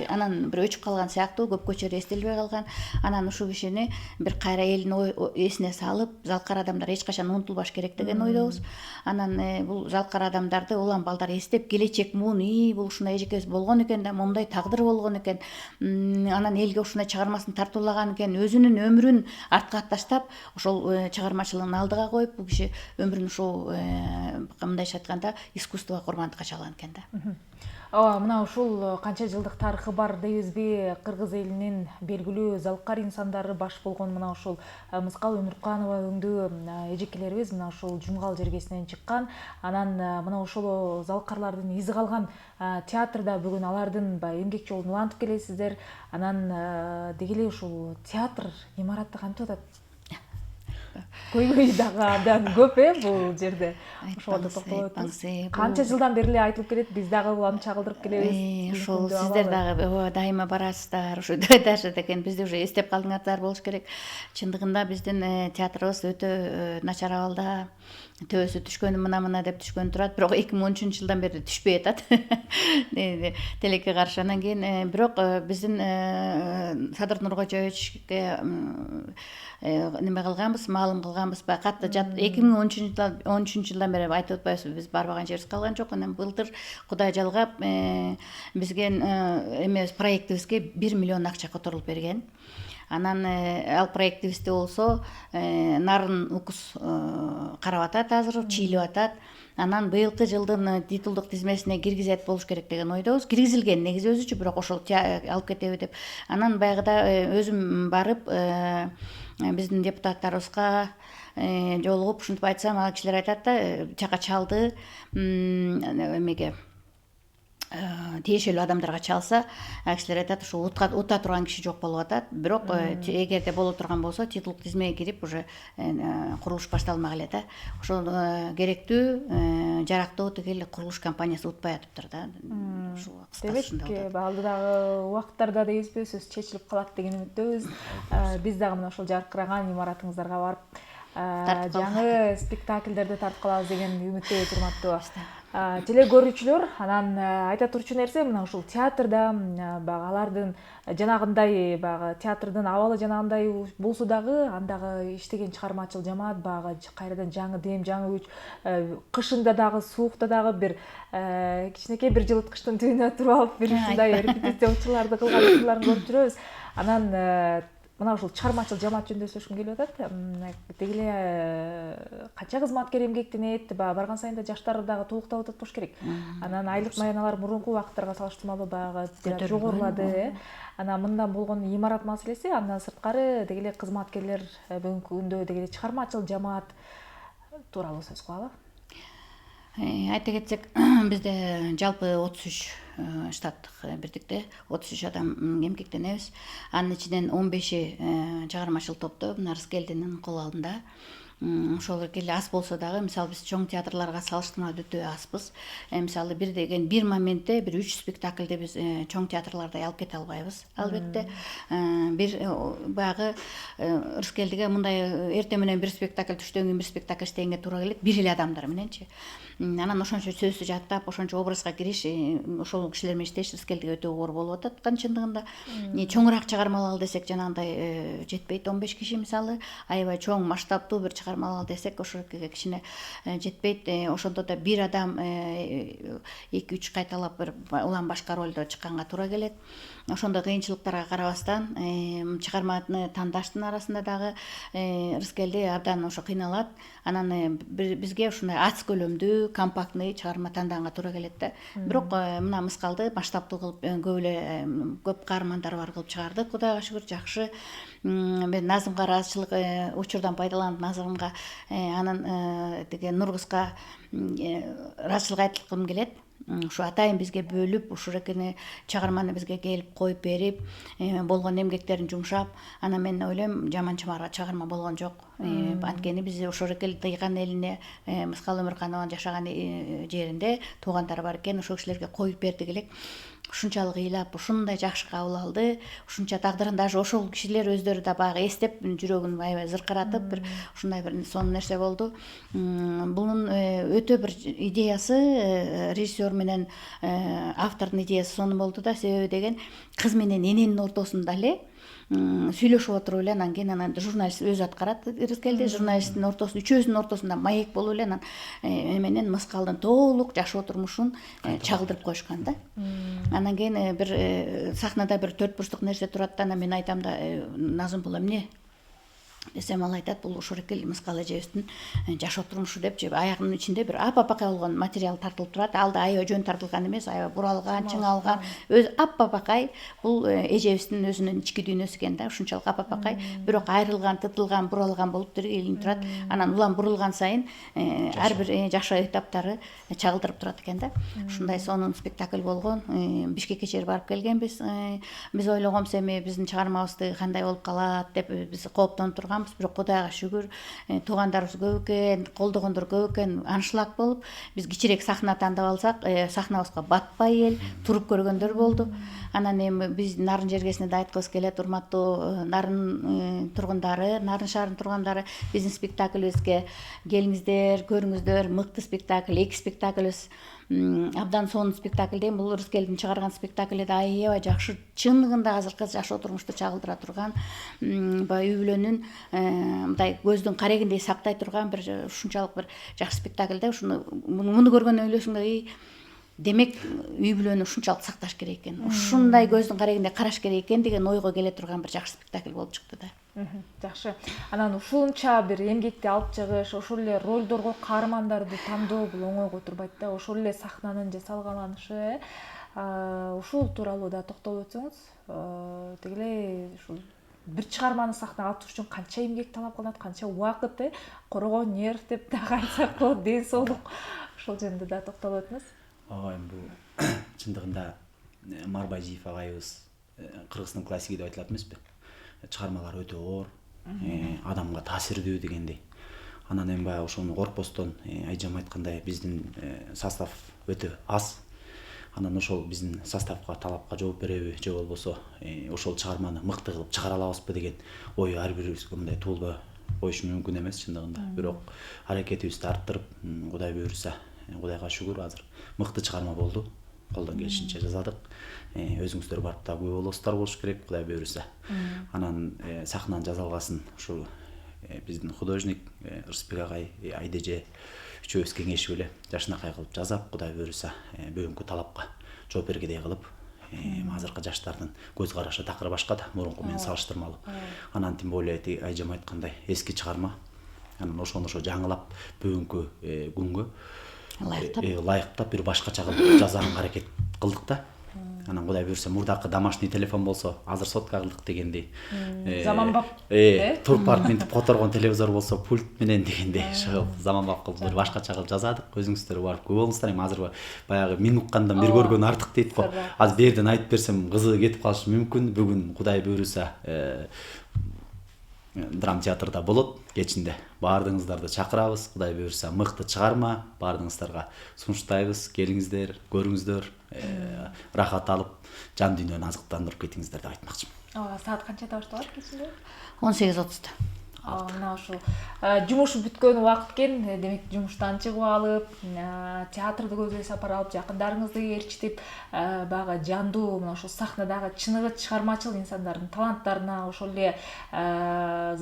анан бир өчүп калган сыяктуу, көпкө чейин эстелбей калган. Анан ушул кишини бир кайра элин эсине салып, Залкар адамдар эч качан унутулбаш керек деген ойдобуз. Анан бул Залкар адамдарды улам балдар эстеп, келечек муун, бул ушундай эжекебиз болгон экен да, момундай тагдыр болгон экен. Анан элге ушундай чыгармасын тартуулаган экен, өзүнүн өмүрүн артка таштап, ошол чыгармачылыгын алдыга коюп, бул киши өмүрүн ушул мындайча айтканда искусствого курбандыкка чалган экен да. Мына ушул канча жылдык тарыхы бар дейбизби, кыргыз элинин белгилүү залкар инсандары баш болгон мына ушул Мыскал Өмүрканова өңдүү эжекелерибиз мына ушул Жумгал жергесинен чыккан. Анан мына ошол залкарлардын изи калган театрда бүгүн алардын эмгек жолун улантып келесиздер. Анан деги эле ушул театр имараты кантип атат? Көйгөй дагы абдан көп бул жерде. Ошого токтолуп өтөбүз. Канча жылдан бери эле айтылып келет, биз дагы улам чагылдырып келебиз. Ошол сиздер дагы дайыма барасыздар, ошо айтышат экен, бизди уже эстеп калдыңар болуш керек. Чындыгында биздин театрыбыз өтө начар абалда. Төбөсү түшкөнү мына деп түшкөн турат, бирок 2013-жылдан бери түшпөй атат. Телекке каршы. Анан кийин бирок биздин Садыр Нуркожоевичке неме кылганбыз, маалым кылганбыз, катты 2013-жылдан бери айтып атпайбызбы, биз барбаган жерибиз калган жок. Анан былтыр Кудай жалгап бизге эмебиз проектибизге 1 миллион акча которулуп берген. Анан ал проектибизде болсо нарын укус карап атат, азыр чыйлып атат. Анан быйылкы жылдын титулдук тизмесине киргизет болуш керек деген ойдобуз. Киргизилген негизи өзүчө, бирок ошол алып кетеби деп. Анан баягыда өзүм барып биздин депутаттарыбызга жолугуп ушинтип айтсам, ал кишилер айтат да, чака чалды, эмеге тиешелүү адамдарга чалса, кишилер айтат, ушу ута турган киши жок болуп атат. Бирок эгерде боло турган болсо, титулдук тизмеге кирип уже курулуш башталмак эле да. Ошол керектүү, жарактуу тигил курулуш компаниясы утпай атыптыр да. Ушул Демек, алдыдагы убакыттарда дейбизби, сөз чечилип калат деген үмүттөбүз. Биз дагы мына ошол жаркыраган имаратыңыздарга барып жаңы спектакльдерди тартып калабыз деген үмүттөбүз, урматтуу теле көрүүчүлөр. Анан айта турчу нерсе, мына ушул театрда баягы алардын жанагындай баягы театрдын абалы жанагындай болсо дагы, андагы иштеген чыгармачыл жамаат баягы кайрадан жаңы дем, жаңы күч, кышында дагы, суукта дагы бир кичинекей бир жылыткычтын түбүнө туруп алып, бир ушундай репетицияларды кылган учурларын көрүп жүрөбүз. Анан мына ушул чыгармачыл жамаат жөнүндө сөйлөшкүм келип атат. Деги эле канча кызматкер эмгектенет, барган сайын да жаштар дагы толуктап атат болуш керек. Анан айлык маяналар мурунку убакыттарга салыштырмалуу баягы жогорулады. Анан мындан болгон имарат маселеси, андан сырткары деги эле кызматкерлер бүгүнкү күндө деги эле чыгармачыл жамаат тууралуу сөз кылалы. Айта кетсек, бизде жалпы 33 штаттык бирдикте 33 адам эмгектенебиз. Анын ичинен 15-и чыгармачыл топто, мына Ырыскелдинин кол алдында. Ошол эле аз болсо дагы, мисалы биз чоң театрларга салыштырмалуу өтө азбыз. Мисалы бир моментте бир 3 спектакльди биз чоң театрларда алып кете албайбыз. Албетте бир баягы Ырыскелдиге мындай эртең менен бир спектакль, түштөн кийин бир спектакль иштегенге туура келет, бир эле адамдар мененчи. Анан ошончо сөздү жаттап, ошончо образга кириш, ошол кишилер менен иштеш Ырыскелдиге өтө оор болуп атат. Чындыгында чоңураак чыгармалар десек, жанагындай жетпейт, 15 киши мисалы, аябай чоң масштабтуу бир чыгармалар десек, ошо кичине жетпейт. Ошондо да бир адам 2-3 кайталап бир улам башка ролдо чыкканга туура келет. ошондой кыйынчылыктарга карабастан чыгарманы тандаштын арасында дагы Рыскелди абдан ошо кыйналат. Анан бизге ушундай ац көлөмдүү, компактный чыгарма тандаганга туура келет да. Бирок мына Мыскалды масштабтуу кылып көп каармандар бар кылып чыгардык. Кудайга шүгүр, жакшы. Мен Назымга ыраазычылык учурдан пайдаланып Назымга анын деген Нургызга ыраазычылык айткым келет. Ушу атайын бизге бөлүп, ушул экени чыгарманы бизге келип коюп берип, болгон эмгектерин жумшап, анан мен ойлойм жаман чыгарма болгон жок. Анткени биз ошол экел Тыйган элине Мыскал Өмүрканованын жашаган жеринде туугандары бар экен, ошол кишилерге коюп бердик элек. Ушунчалык ыйлап, ушундай жакшы кабыл алды. Ушунча тагдырын даже ошол кишилер өздөрү да багы эстеп, жүрөгүн аябай зыркыратып, бир ушундай бир сонун нерсе болду. Бунун өтө бир идеясы, режиссер менен автордун идеясы сонун болду да, себеби деген кыз менен эненин ортосунда эле сүйлөшүп отуруп эле, анан кийин журналист өзү аткарат. Рыскелди журналисттин ортосунда, үчөөсүнүн ортосунда маек болуп эле анан эменен Мыскалдын толук жашоо турмушун чагылдырып коюшкан да. Анан кийин бир сахнада бир 4 бурчтук нерсе турат да, анан мен айтам да, Назым бул эмне десем, ал айтат, бул ошол экел Мыскал эжебиздин жашоо турмушу деп, же аягынын ичинде бир апа-апакай болгон материал тартылып турат. Ал да аябай жөн тартылган эмес, аябай буралган, чыңалган, өз апа-апакай. Бул эжебиздин өзүнүн ички дүйнөсү экен да, ушунчалык апа-апакай, бирок айрылган, тытылган, буралган болуп илинип турат. Анан улам бурулган сайын ар бир жашоо этаптары чагылдырып турат экен да. Ушундай сонун спектакль болгон. Бишкекке чейин барып келгенбиз. Биз ойлогонбуз эми биздин чыгармабызды кандай болуп калат деп биз кооптонуп турганбыз. Бирок Кудайга шүгүр, туугандарыбыз көп экен, колдогондор көп экен, аншлаг болуп, биз кичирээк сахна тандап алсак, сахнабызга батпай эл туруп көргөндөр болду. Анан эми биз Нарын жергесине да айткыбыз келет, урматтуу Нарын тургундары, Нарын шаарынын тургундары, биздин спектаклибизге келиңиздер, көрүңүздөр. Мыкты спектакль, 2 спектакльбиз абдан сонун спектакль дейм. Бул Рыскелдин чыгарган спектакль да аябай жакшы, чындыгында азыркы жашоо турмушту чагылдыра турган, үй бүлөнүн мындай көздүн карегиндей сактай турган бир ушунчалык бир жакшы спектакль да. Муну көргөндөн ойлойсуң, демек үй бүлөнү ушунчалык сакташ керек экен, ушундай көздүн карегинде караш керек экен деген ойго келе турган бир жакшы спектакль болуп чыкты да. Жакшы. Анан ушунча бир эмгекти алып чыгыш, ошол эле ролдорго каармандарды тандоо бул оңойго турбайт да. Ошол эле сахнанын жасалгаланышы, ушул тууралуу да токтолуп өтсөңүз. Тегиле ушул бир чыгарманы сахнага алып чыгыш үчүн канча эмгек талап кылынат, канча убакыт, коргоо нерв деп дагы айтсак болот, ден соолук. Ошол жөнүндө да токтолуп өтүңүз. Бул чындыгында Марбайжиев агайыбыз кыргыздын классиги деп айтылат эмеспи? Чыгармалар өтө оор, адамга таасирдүү дегендей. Анан эми баягы ошону коркпостон айжам айткандай биздин состав өтө аз. Анан ошол биздин составга, талапка жооп береби, же болбосо ошол чыгарманы мыкты кылып чыгара алабызбы деген ой ар бирибизге мындай туулбай коюш мүмкүн эмес чындыгында. Бирок аракетибизди арттырып, Кудай буйруса, Кудайга шүгүр, азыр мыкты чыгарма болду. Колдон келишинче жазадык. Өзүңүздөр барып да күбө болосуздар болуш керек, Кудай буйруса. Анан сахнанын жазалгасын ушул биздин художник Рысбек агай, Айдеже үчөөбүз кеңешип эле жашынакай кылып жазап, Кудай буйруса бүгүнкү талапка жооп бергедей кылып, азыркы жаштардын көз карашы такыр башка да, мурунку менен салыштырмалуу. Анан тим более айжам айткандай эски чыгарма. Анан ошону жаңылап бүгүнкү күнгө ылайыктап бир башкача кылып жазганга аракет кылдык да. Анан Кудай буйруса мурдакы домашний телефон болсо, азыр сотка кылдык дегендей. Заманбап. Туруп барып мынтип которгон телевизор болсо пульт менен дегендей заманбап кылып бир башкача кылып жазадык. Өзүңүздөр барып күбө болуңуздар. Эми азыр баягы миң уккандан бир көргөн артык дейт го. Азыр берден айтып берсем кызыгы кетип калышы мүмкүн. Бүгүн Кудай буйруса драма театрда болот кечинде. Баардыгыңыздарды чакырабыз. Кудай буйруса мыкты чыгарма баардыгыңыздарга сунуштайбыз. Келиңиздер, көрүңүздөр, рахат алып, жан дүйнөнү азыктандырып кетиңиздер деп айтмакчымын. Саат канчада башталат кечинде? 18:30. Мына ушул жумуш бүткөн убакыт экен, демек жумуштан чыгып алып, театрды көзгө сапар алып, жакындарыңызды ээрчитип, баягы жандуу мына ушул сахнадагы чыныгы чыгармачыл инсандардын таланттарына, ошол эле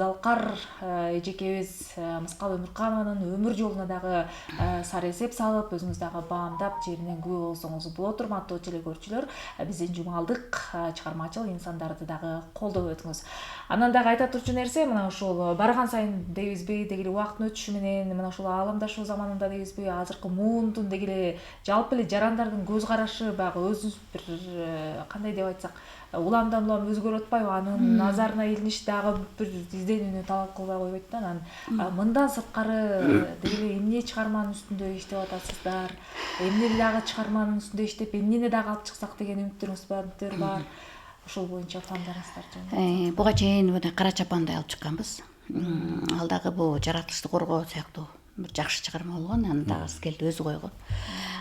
Залкар эжекебиз Мыскал Өмүрканованын өмүр жолуна дагы сары эсеп салып, өзүңүз дагы баамдап, жеринен күбө болсоңуз болот, урматтуу телекөрүүчүлөр. Биздин жумалдык чыгармачыл инсандарды дагы колдоп өтүңүз. Анан дагы айта турчу нерсе, мына ушул барган сайын дейбизби, деги эле убакыттын өтүшү менен, мына ушул аламдашуу заманында дейбизби, азыркы муундун деги эле жалпы эле жарандардын көз карашы баягы өзүбүз бир кандай деп айтсак, уламдан улам өзгөрүп атпайбы, анын назарына илиниш дагы бир изденүүнү талап кылбай койбойт да. Анан мындан сырткары деги эле эмне чыгарманын үстүндө иштеп атасыздар, эмне дагы чыгарманын үстүндө иштеп, эмнени дагы алып чыксак деген үмүттөрүңүз бар. Ошол боюнча пландарыңыздар жөнүндө. Буга чейин кара чапандай алып чыкканбыз. Ал дагы бул жаратылышты коргоо сыяктуу бир жакшы чыгарма болгон, аны дагы Ырыскелди өзү койгон.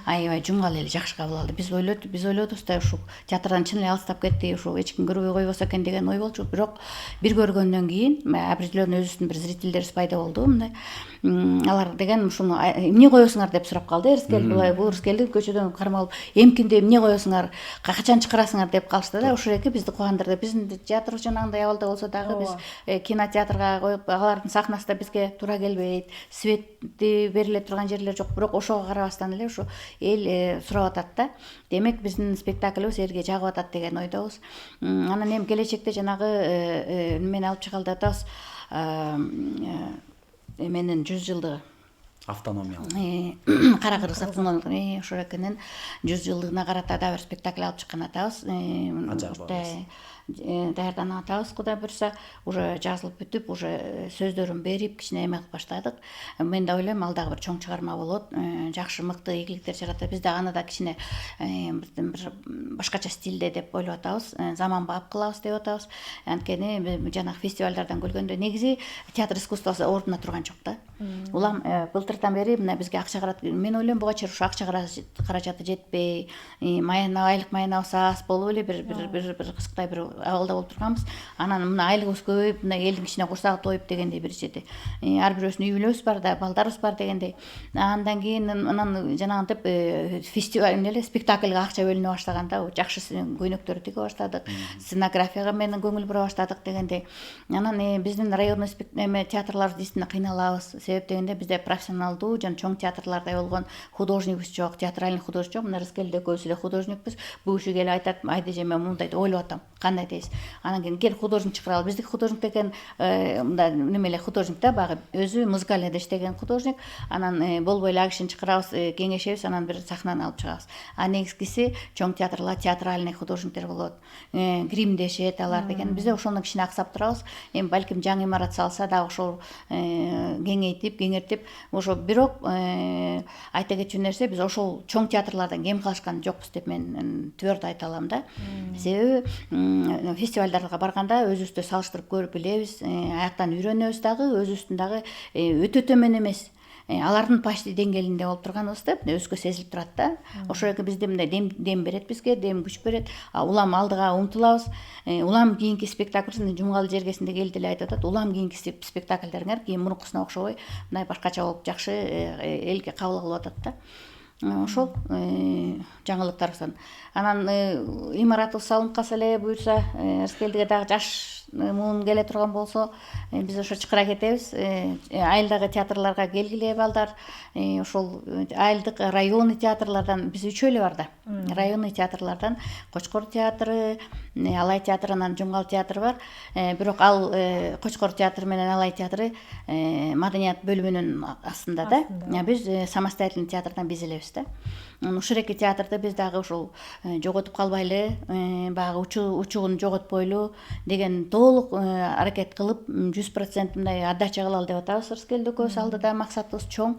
Аябай жумгал эле жакшы кабыл алды. Биз ойлодубуз да, ушул театрдан чын эле алыстап кетти, ушул эч ким көрбөй койбосо экен деген ой болчу. Бирок бир көргөндөн кийин определенный өзүбүздүн бир зрительдерибиз пайда болду. Мындай алар деген ушуну эмне коесуңар деп сурап калды. Ырыскелди бул Ырыскелди көчөдөн кармалып, эмкинде эмне коесуңар, качан чыгарасыңар деп калышты да. Ушул эки бизди кубандырды. Биздин театр жанагындай абалда болсо дагы биз кинотеатрга коюп, алардын сахнасы да бизге туура келбейт, светти бериле турган жерлер жок. Бирок ошого карабастан эле ушу эл сурап атат да. Демек биздин спектаклыбыз элге жагып атат деген ойдобуз. Анан эми келечекте жанагы немени алып чыгалды атабыз. Менин 100 жылдыгы автономиялык Кара Кыргыз автономиялык ошол экенин 100 жылдыгына карата да бир спектакль алып чыккан атабыз. Даярданып атабыз, Кудай буйрса, уже жазылып бүтүп, уже сөздөрүн берип, кичине эме кылып баштадык. Мен да ойлойм, ал дагы бир чоң чыгарма болот, жакшы мыкты ийгиликтер жаратат. Биз дагы аны да кичине бир башкача стилде деп ойлоп атабыз, заманбап бап кылабыз деп атабыз. Анткени жанагы фестивалдардан көргөндө негизи театр искусствосу ордуна турган жок да. Улам былтырдан бери мына бизге акча карат. Мен ойлойм, буга чейин ушу акча каражаты жетпей, айлык маянабыз аз болуп эле бир кызыктай бир абалда болуп турганбыз. Анан мына айлыгыбыз көбөйүп, мына элдин кичине курсагы тоюп дегендей бир чети. Ар бирөөсүнүн үй бүлөсү бар да, балдарыбыз бар дегендей. Андан кийин анан жанагынтип фестиваль эле спектакльге акча бөлүнө баштаганда жакшы көйнөктөр тиге баштадык, сценографияга менен көңүл бура баштадык дегендей. Анан биздин районный театрларыбыз действительно кыйналабыз. Себеп дегенде бизде профессионалдуу жана чоң театрлардай болгон художникбиз жок, театральный художник жок. Мына Ырыскелди экөөбүз эле художникпиз. Бул киши келип айтат, айдеже мен мындай деп ойлоп атам. Кандай дейсиз? Анан кийин кел художник чыгаралы. Биздики художник деген мындай неме эле художник да, багы өзү музыкальныйда иштеген художник. Анан болбой эле ал кишини чыгарабыз, кеңешебиз, анан бир сахнаны алып чыгабыз. А негизгиси чоң театрлар театральный художниктер болот. Гримдешет алар деген. Бизде ошондон кичине аксап турабыз. Эми балким жаңы имарат салса дагы ошол кеңейтип, ошо бирок айта кетчү нерсе, биз ошол чоң театрлардан кем калышкан жокпуз деп мен түбөртө айта алам да. Себеби фестивалдарга барганда өзүбүздү салыштырып көрүп билебиз, аяктан үйрөнөбүз дагы, өзүбүздүн дагы өтө төмөн эмес, алардын почти деңгээлинде болуп турганыбыз да, өзгө сезилип турат да. Ошол эки бизде мындай дем берет бизге, дем күч берет. Улам алдыга умтулабыз. Улам кийинки спектакль жумгал жергесинде келди эле айтып атат. Улам кийинки спектакльдериңер кийин мурункусуна окшобой мындай башкача болуп жакшы элге кабыл кылып атат да. Ошол жаңылыктарыбыздан. Анан имаратыбыз салынып калса эле буйрса, Ырыскелдиге дагы жаш муун келе турган болсо, биз ошо чакыра кетебиз. Айылдагы театрларга келгиле балдар. Ошол айылдык районный театрлардан биз 3 эле бар да. Районный театрлардан Кочкор театры, Алай театры, анан Жумгал театры бар. Бирок ал Кочкор театры менен Алай театры маданият бөлүмүнүн астында да. Биз самостоятельный театрдан биз элебиз да. Ушул эки театрды биз дагы ушул жоготуп калбайлы, баягы учугун жоготпойлу деген толук аракет кылып 100% мындай отдача кылалы деп атабыз. Ырыскелди экөөбүз алдыда максатыбыз чоң.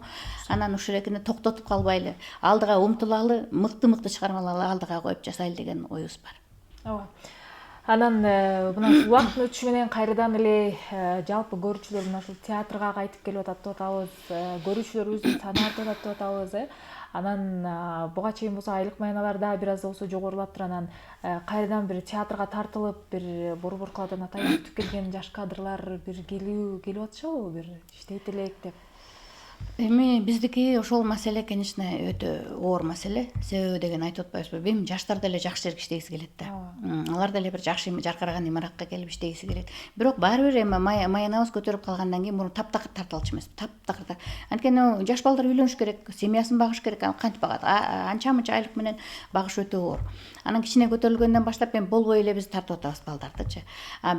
Анан ушул экини токтотуп калбайлы, алдыга умтулалы, мыкты чыгармаларды алдыга коюп жасайлы деген оюбуз бар. Ооба. Анан мына убакыттын өтүшү менен кайрадан эле жалпы көрүүчүлөр мына ушул театрга кайтып келип атат деп атабыз. Көрүүчүлөр өзүн таанып атат деп атабыз. Анан буга чейин болсо айлык маяналар да бир аз болсо жогорулаптыр. Анан кайрадан бир театрга тартылып, бир борборкаладан атайын күтүп келген жаш кадрлар бир келип атышабы, бир иштейт элек деп. Эми биздики ошол маселе, конечно, өтө оор маселе. Себеби деген айтып атпайбызбы? Эми жаштар деле жакшы жерге иштегиси келет да. Алар деле бир жакшы жаркыраган имаратка келип иштегиси келет. Бирок баары бир эми маянабыз көтөрүп калгандан кийин муну таптакыр тарталчу эмес. Таптакыр. Анткени жаш балдар үйлөнүш керек, семьясын багыш керек. Кантип багат? Анча-мынча айлык менен багыш өтө оор. Анан кичине көтөрүлгөндөн баштап эми болбой эле биз тартып атабыз балдардычы.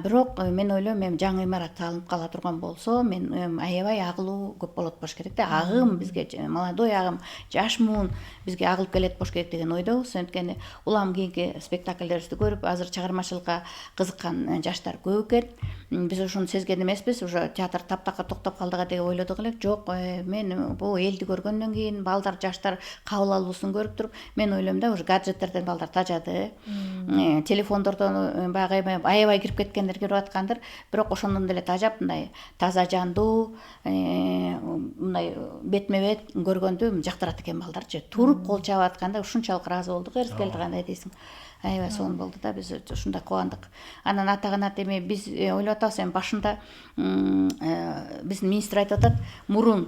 Бирок мен ойлойм, эми жаңы имарат салынып кала турган болсо, мен аябай агылуу көп болот болуш керек да. Агым бизге, молодой агым, жаш муун бизге агылып келет болуш керек деген ойдобуз. Анткени улам кийинки спектакльдерибизди көрүп, азыр чыгармачылыкка кызыккан жаштар көп экен. Биз ошону сезген эмеспиз. Уже театр таптакыр токтоп калдыга деп ойлодук элек. Жок, мен бул элди көргөндөн кийин, балдар, жаштар кабыл алуусун көрүп туруп, мен ойлойм да, уже гаджеттерден балдар тажады. Телефондордон баягы эми аябай кирип кеткендер кирип аткандыр. Бирок ошондон деле тажап, мындай таза жандуу, мындай бетме-бет көргөндү жактырат экен балдарчы. Туруп кол чаап атканда ушунчалык ыраазы болдук. Эрскелди кандай дейсиң? Аябай сонун болду да, биз ушундай кубандык. Анан атаганат эми биз ойлоп атабыз, эми башында биздин министр айтып атат, мурун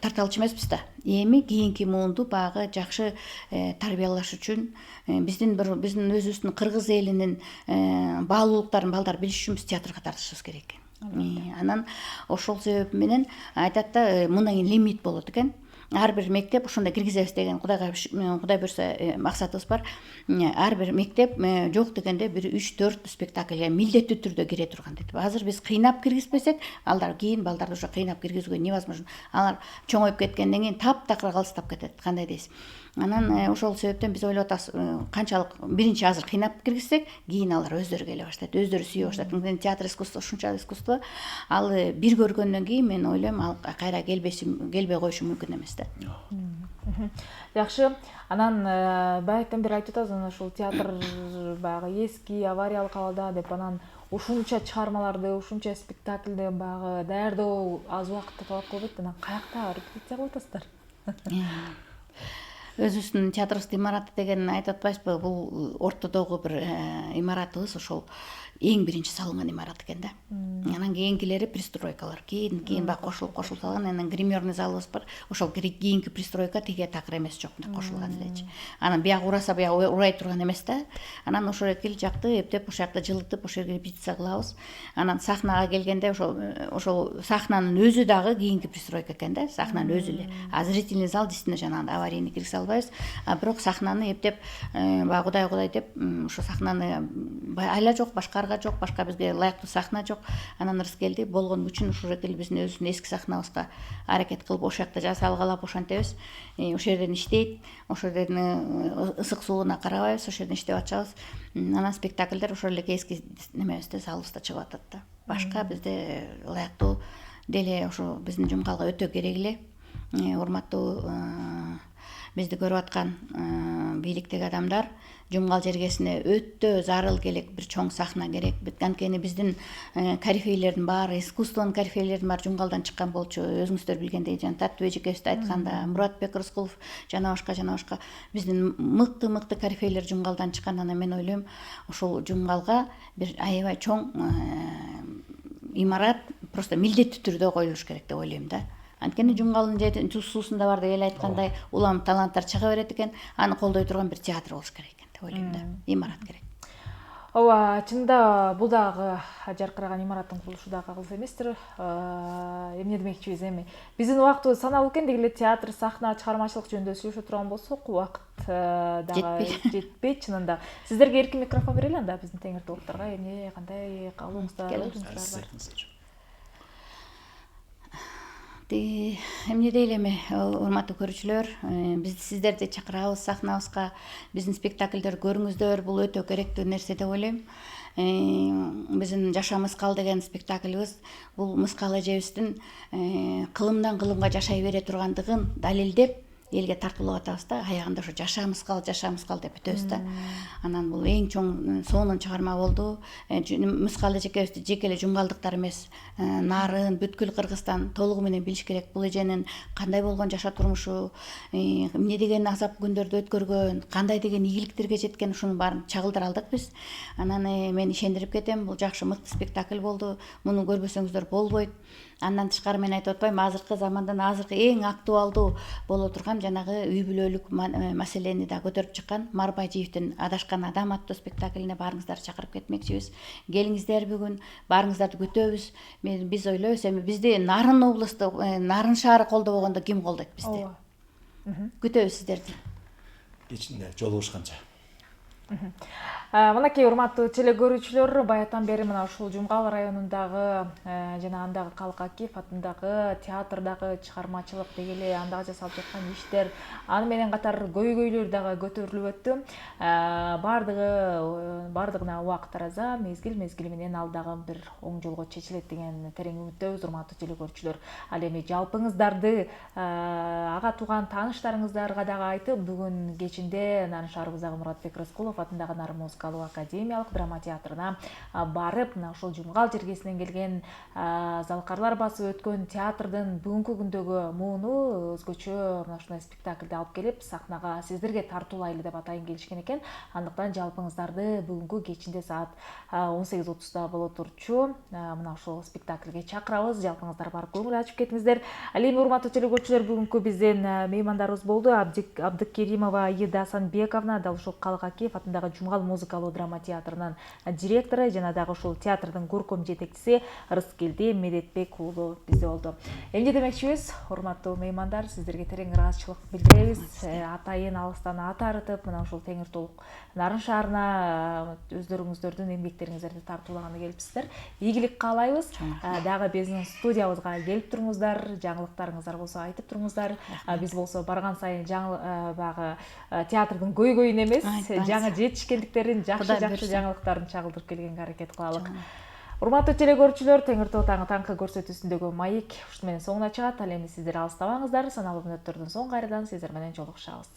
тарталчу эмеспиз да. Эми кийинки муунду багы жакшы тарбиялаш үчүн биздин өзүбүздүн кыргыз элинин баалуулуктарын балдар билиш үчүн биз театрга тартышыбыз керек. Анан ошол себеп менен айтат да, мындан кийин лимит болот экен. Ар бир мектеп ошондой киргизебиз деген Кудай буйрса максатыбыз бар. Ар бир мектеп жок дегенде бир 3-4 спектакльге милдеттүү түрдө кире турган дейт. Азыр биз кыйнап киргизбесек, кийин балдарды уже кыйнап киргизүүгө невозможно. Алар чоңоюп кеткенден кийин таптакыр калыстап кетет. Кандай дейсиз? Анан ошол себептен биз ойлоп атабыз, канчалык биринчи азыр кыйнап киргизсек, кийин алар өздөрү келе баштайт, өздөрү сүйө баштайт. Театр искусство ушунчалык искусство. Ал бир көргөндөн кийин мен ойлойм, ал кайра келбей коюшу мүмкүн эмес да. Жакшы. Анан байыктан бери айтып атасыз, анан ушул театр баягы эски авариялык абалда деп, анан ушунча чыгармаларды, ушунча спектакльди баягы даярдоо аз убакытты талап кылбайт. Анан каякта репетиция кылып атасыздар? Өзүбүздүн театрыбыздын имараты деген айтып атпайсызбы? Бул ортодогу бир имаратыбыз, ошол эң биринчи салынган имарат экен да. Анан кийинкилери пристройкалар. Кийин бак кошулуп салган. Анан гримерный залыбыз бар. Ошол кийинки пристройка тиге такыр эмес, жок, кошулган элечи. Анан бияк ураса, бияк урай турган эмес да. Анан ошол экил жакты эптеп, ошол жакта жылытып, ошол жерге репетиция кылабыз. Анан сахнага келгенде ошол сахнанын өзү дагы кийинки пристройка экен да. Сахнанын өзү эле. Зрительный зал действительно жанагындай аварийный киргизе албайбыз. Бирок сахнаны эптеп, баягы Кудай деп, ошо сахнаны айла жок, башкарга жок, башка бизге ылайыктуу сахна жок. Анан келди, болгон үчүн ушул жерде биздин өзүбүздүн эски сахнабызга аракет кылып, ошол жакта жасалгалап ошентебиз. Ошол жерден иштейт, ошол жердин ысык сууна карабайбыз, ошол жерден иштеп атышабыз. Анан спектакльдер ошол эле эски немебизде, залыбызда чыгып атат да. Башка бизде ылайыктуу деле ошо биздин жумгалга өтө керек эле. Урматтуу бизди көрүп аткан бийликтеги адамдар, жумгал жергесине өтө зарыл керек бир чоң сахна керек. Анткени биздин корифейлердин баары, искусствонун корифейлердин баары жумгалдан чыккан болчу. Өзүңүздөр билгендей, жана Таттыбек эжекебиз айтканда, Муратбек Рыскулов, жана башка биздин мыкты корифейлер жумгалдан чыккан. Анан мен ойлойм, ошол жумгалга бир аябай чоң имарат просто милдеттүү түрдө коюлуш керек деп ойлойм да. Анткени жумгалдын суусунда бар деп эл айткандай улам таланттар чыга берет экен, аны колдой турган бир театр болуш керек экен деп ойлойм да. Имарат керек. Ооба, чынында бул дагы жаркыраган имараттын курулушу дагы кагылыс эместир. Эмне демекчибиз, эми биздин убактыбыз саналуу экен, деги эле театр, сахна, чыгармачылык жөнүндө сүйлөшө турган болсок, убакыт дагы жетпейт чынында. Сиздерге эркин микрофон берели, анда биздин теңиртүүлүктөргө эмне кандай каалооңуздар бар? Эмне дейли эми, урматтуу көрүүчүлөр, биз сиздерди чакырабыз сахнабызга, биздин спектакльдерди көрүңүздөр, бул өтө керектүү нерсе деп ойлойм. Биздин Жаша Мыскал деген спектакльбиз, бул мыскал эжебиздин кылымдан кылымга жашай бере тургандыгын далилдеп, элге тартуулап атабыз да, аягында ошо жашамыз кал деп бүтөбүз да. Анан бул эң чоң сонун чыгарма болду. Мыскал эжекебизди жеке эле жумгалдыктар эмес, нарын, бүткүл Кыргызстан толугу менен билиш керек бул эженин кандай болгон жашоо турмушу, эмне деген азап күндөрдү өткөргөн, кандай деген ийгиликтерге жеткен, ушунун баарын чагылдыра алдык биз. Анан мен ишендирип кетем, бул жакшы мыкты спектакль болду. Муну көрбөсөңүздөр болбойт. Андан тышкары мен айтып атпайм, азыркы замандан азыркы эң актуалдуу боло турган жанагы үй бүлөлүк маселени да көтөрүп чыккан Марбайжиевдин Адашкан адам аттуу спектаклине баарыңыздарды чакырып кетмекчибиз. Келиңиздер бүгүн, баарыңыздарды күтөбүз. Биз ойлойбуз, эми бизди Нарын облусту, Нарын шаары колдобогондо ким колдойт бизди? Күтөбүз сиздерди. Кечинде жолугушканча. Мынакей урматтуу телекөрүүчүлөр, баятан бери мына ушул Жумгал районундагы жана андагы Калык Акиев атындагы театрдагы чыгармачылык деги эле андагы жасалып жаткан иштер, аны менен катар көйгөйлөр дагы көтөрүлүп өттү. Бардыгына убакыт тараза, мезгил менен ал дагы бир оң жолго чечилет деген терең үмүттөбүз, урматтуу телекөрүүчүлөр. Ал эми жалпыңыздарды ага тууган тааныштарыңыздарга дагы айтып, бүгүн кечинде Нарын шаарыбыздагы Муратбек Рыскулов атындагы Нарын музыкалык академиялык драма театрына барып, мына ушул Жумгал жергесинен келген залкарлар басып өткөн театрдын бүгүнкү күндөгү мууну өзгөчө мына ушундай спектакльди алып келип, сахнага сиздерге тартуулайлы деп атайын келишкен экен. Андыктан жалпыңыздарды бүгүнкү кечинде саат 18:30 боло турчу мына ушул спектакльге чакырабыз. Жалпыңыздар барып көңүл ачып кетиңиздер. Ал эми урматтуу телекөрүүчүлөр, бүгүнкү биздин меймандарыбыз болду Абдыкеримова Аида Санбековна, дал ушул Калык Акиев атындагы Жумгал музыкалуу драма театрынын директору жана дагы ушул театрдын көркөм жетекчиси Рыскелди Медетбек уулу бизде болду. Эмне демекчибиз, урматтуу меймандар, сиздерге терең ыраазычылык билдиребиз. Атайын алыстан ат арытып, мына ушул Теңир Толук Нарын шаарына өздөрүңүздөрдүн эмгектериңиздерди тартуулаганы келипсиздер. Ийгилик каалайбыз. Дагы биздин студиябызга келип туруңуздар, жаңылыктарыңыздар болсо айтып туруңуздар. Биз болсо барган сайын баягы театрдын көйгөйүн эмес, жаңы жетишкендиктерин, жакшы жаңылыктарын чагылдырып келгенге аракет кылалык. Урматтуу телекөрүүчүлөр, Теңир Тоо таңы таңкы көрсөтүүсүндөгү маек ушуну менен соңуна чыгат. Ал эми сиздер алыстабаңыздар, саналуу мүнөттөрдөн соң кайрадан сиздер менен жолугушабыз.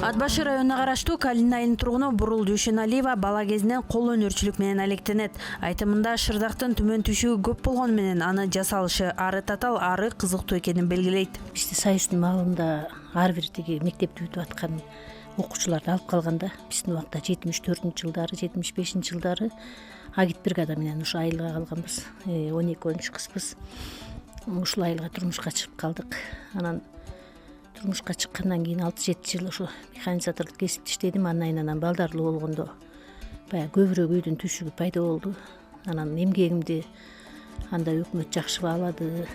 Ат башы районуна караштуу Калин айылынын тургуну Бурул Дүйшөналиева бала кезинен кол өнөрчүлүк менен алектенет. Айтымында шырдактын түмөн түшүгү көп болгону менен аны жасалышы ары татаал, ары кызыктуу экенин белгилейт. Бизде Союздун маалында ар бир тиги мектепти бүтүп аткан окуучуларды алып калганда, биздин убакта 74-жылдары, 75-жылдары агит бригада менен ушу айылга калганбыз. 12 кызбыз. Ушул айылга турмушка чыгып калдык. Анан турмушка чыккандан кийин 6-7 жыл ошо механизаторлук кесипте иштедим. Анан балдарлуу болгондо баягы көбүрөөк үйдүн түшүгү пайда болду. Анан эмгегимди анда өкмөт жакшы баалады.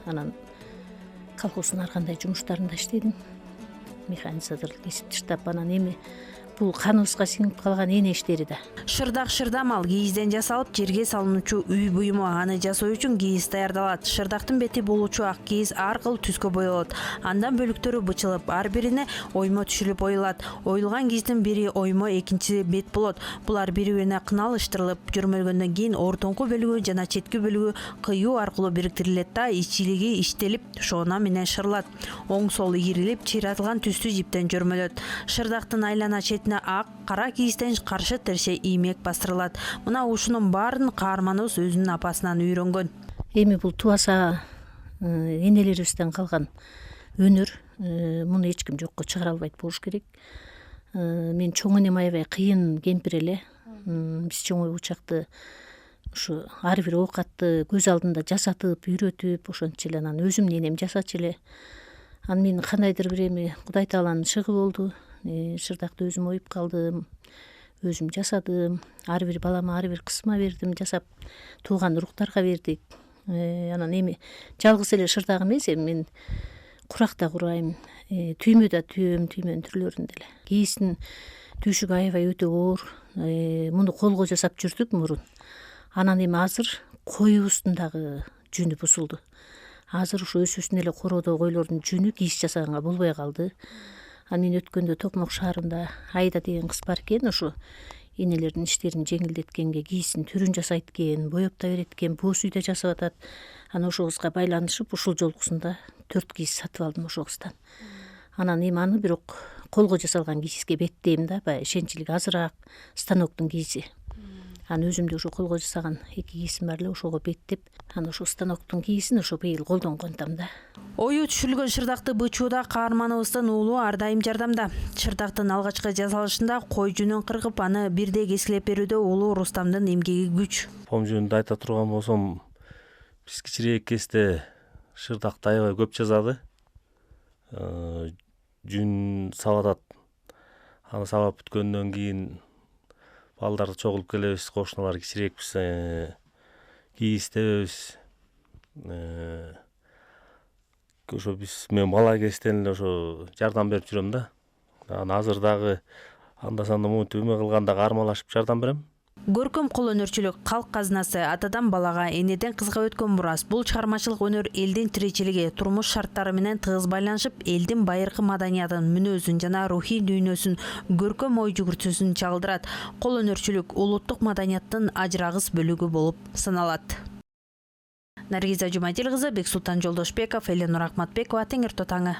Анан колхоздун ар кандай жумуштарында иштедим. Механизаторлук кесипти иштеп, анан эми бул каныбызга сиңип калган эне иштери да. Шырдак шырдамал кийизден жасалып, жерге салынуучу үй буюму. Аны жасоо үчүн кийиз даярдалат. Шырдактын бети болуучу ак кийиз ар кыл түскө боелот. Андан бөлүктөрү бычылып, ар бирине оймо түшүлүп оюлат. Оюлган кийиздин бири оймо, экинчиси бет болот. Булар бири-бирине кыналыштырылып, жүрмөлгөндөн кийин ортоңку бөлүгү жана четки бөлүгү кыюу аркылуу бириктирилет да ичилиги иштелип, шоона менен шырылат. Оң сол ийрилип, чыйратылган түстүү жиптен жөрмөлөт. Шырдактын айлана ак, кара кийизден каршы терше иймек бастырылат. Мына ушунун баарын каарманыбыз өзүнүн апасынан үйрөнгөн. Эми бул тубаса энелерибизден калган өнөр, муну эч ким жокко чыгара албайт болуш керек. Мен чоң энем аябай кыйын кемпир эле. Биз чоң учакты ушу ар бир оокатты көз алдында жасатып, үйрөтүп, ошончо эле анан өзүмдүн энем жасачу эле. Анан мен кандайдыр бир эми Кудай тааланын шыгы болду. Шырдакты өзүм оюп калдым, өзүм жасадым. Ар бир балама, ар бир кызыма бердим, жасап тууган уруктарга бердик. Анан эми жалгыз эле шырдак эмес, эми мен курак да курайм, түймө да түйөм, түймөнүн түрлөрүн деле. Кийиздин түшүгү аябай өтө оор. Муну колго жасап жүрдүк мурун. Анан эми азыр коюбуздун дагы жүнү бузулду. азыр ушу өсүүсүн эле короодо койлордун жүнү кийиз жасаганга болбой калды. Мен өткөндө Токмок шаарында Айда деген кыз бар экен, ошо энелердин иштерин жеңилдеткенге кийиздин түрүн жасайт экен, боеп да берет экен, бууз үйдө жасап атат. Ошол кызга байланышып ушул жолкусунда 4 кийиз сатып алдым ошол кыздан. Анан эми аны бирок колго жасалган кийизге беттейм да, баягы ишенчилиги азыраак станоктун кийизи. Анан өзүмдө ошо колго жасаган 2 кийизим бар эле, ошого беттеп, анан ошо станоктун кийизин ошо быйыл колдонгон атам да. Ою түшүлгөн шырдакты бычууда каарманыбыздын уулу ар дайым жардамда. Шырдактын алгачкы жасалышында кой жүнүн кыргып, аны бирдей кескилеп берүүдө уулу Рустамдын эмгеги күч. Пом жөнүндө айта турган болсом, биз кичирээк кезде шырдакты аябай көп жазады. Жүн сабатат. Аны сабап бүткөндөн кийин балдар чогулуп келебиз, кошуналар кичирээкпиз, кийиз тебебиз. Ошо мен бала кезден эле ошо жардам берип жүрөм да. Анан азыр дагы анда санда момунтип эме кылганда кармалашып жардам берем. Көркөм кол өнөрчүлүк калк казынасы, атадан балага, энеден кызга өткөн мурас. Бул чыгармачылык өнөр элдин тиричилиги, турмуш шарттары менен тыгыз байланышып, элдин байыркы маданиятын, мүнөзүн жана рухий дүйнөсүн, көркөм ой жүгүртүүсүн чагылдырат. Кол өнөрчүлүк улуттук маданияттын ажырагыс бөлүгү болуп саналат. Наргиза Жумадил кызы, Бексултан Жолдошбеков, Эленур Ахматбекова, Теңир Тотаңы.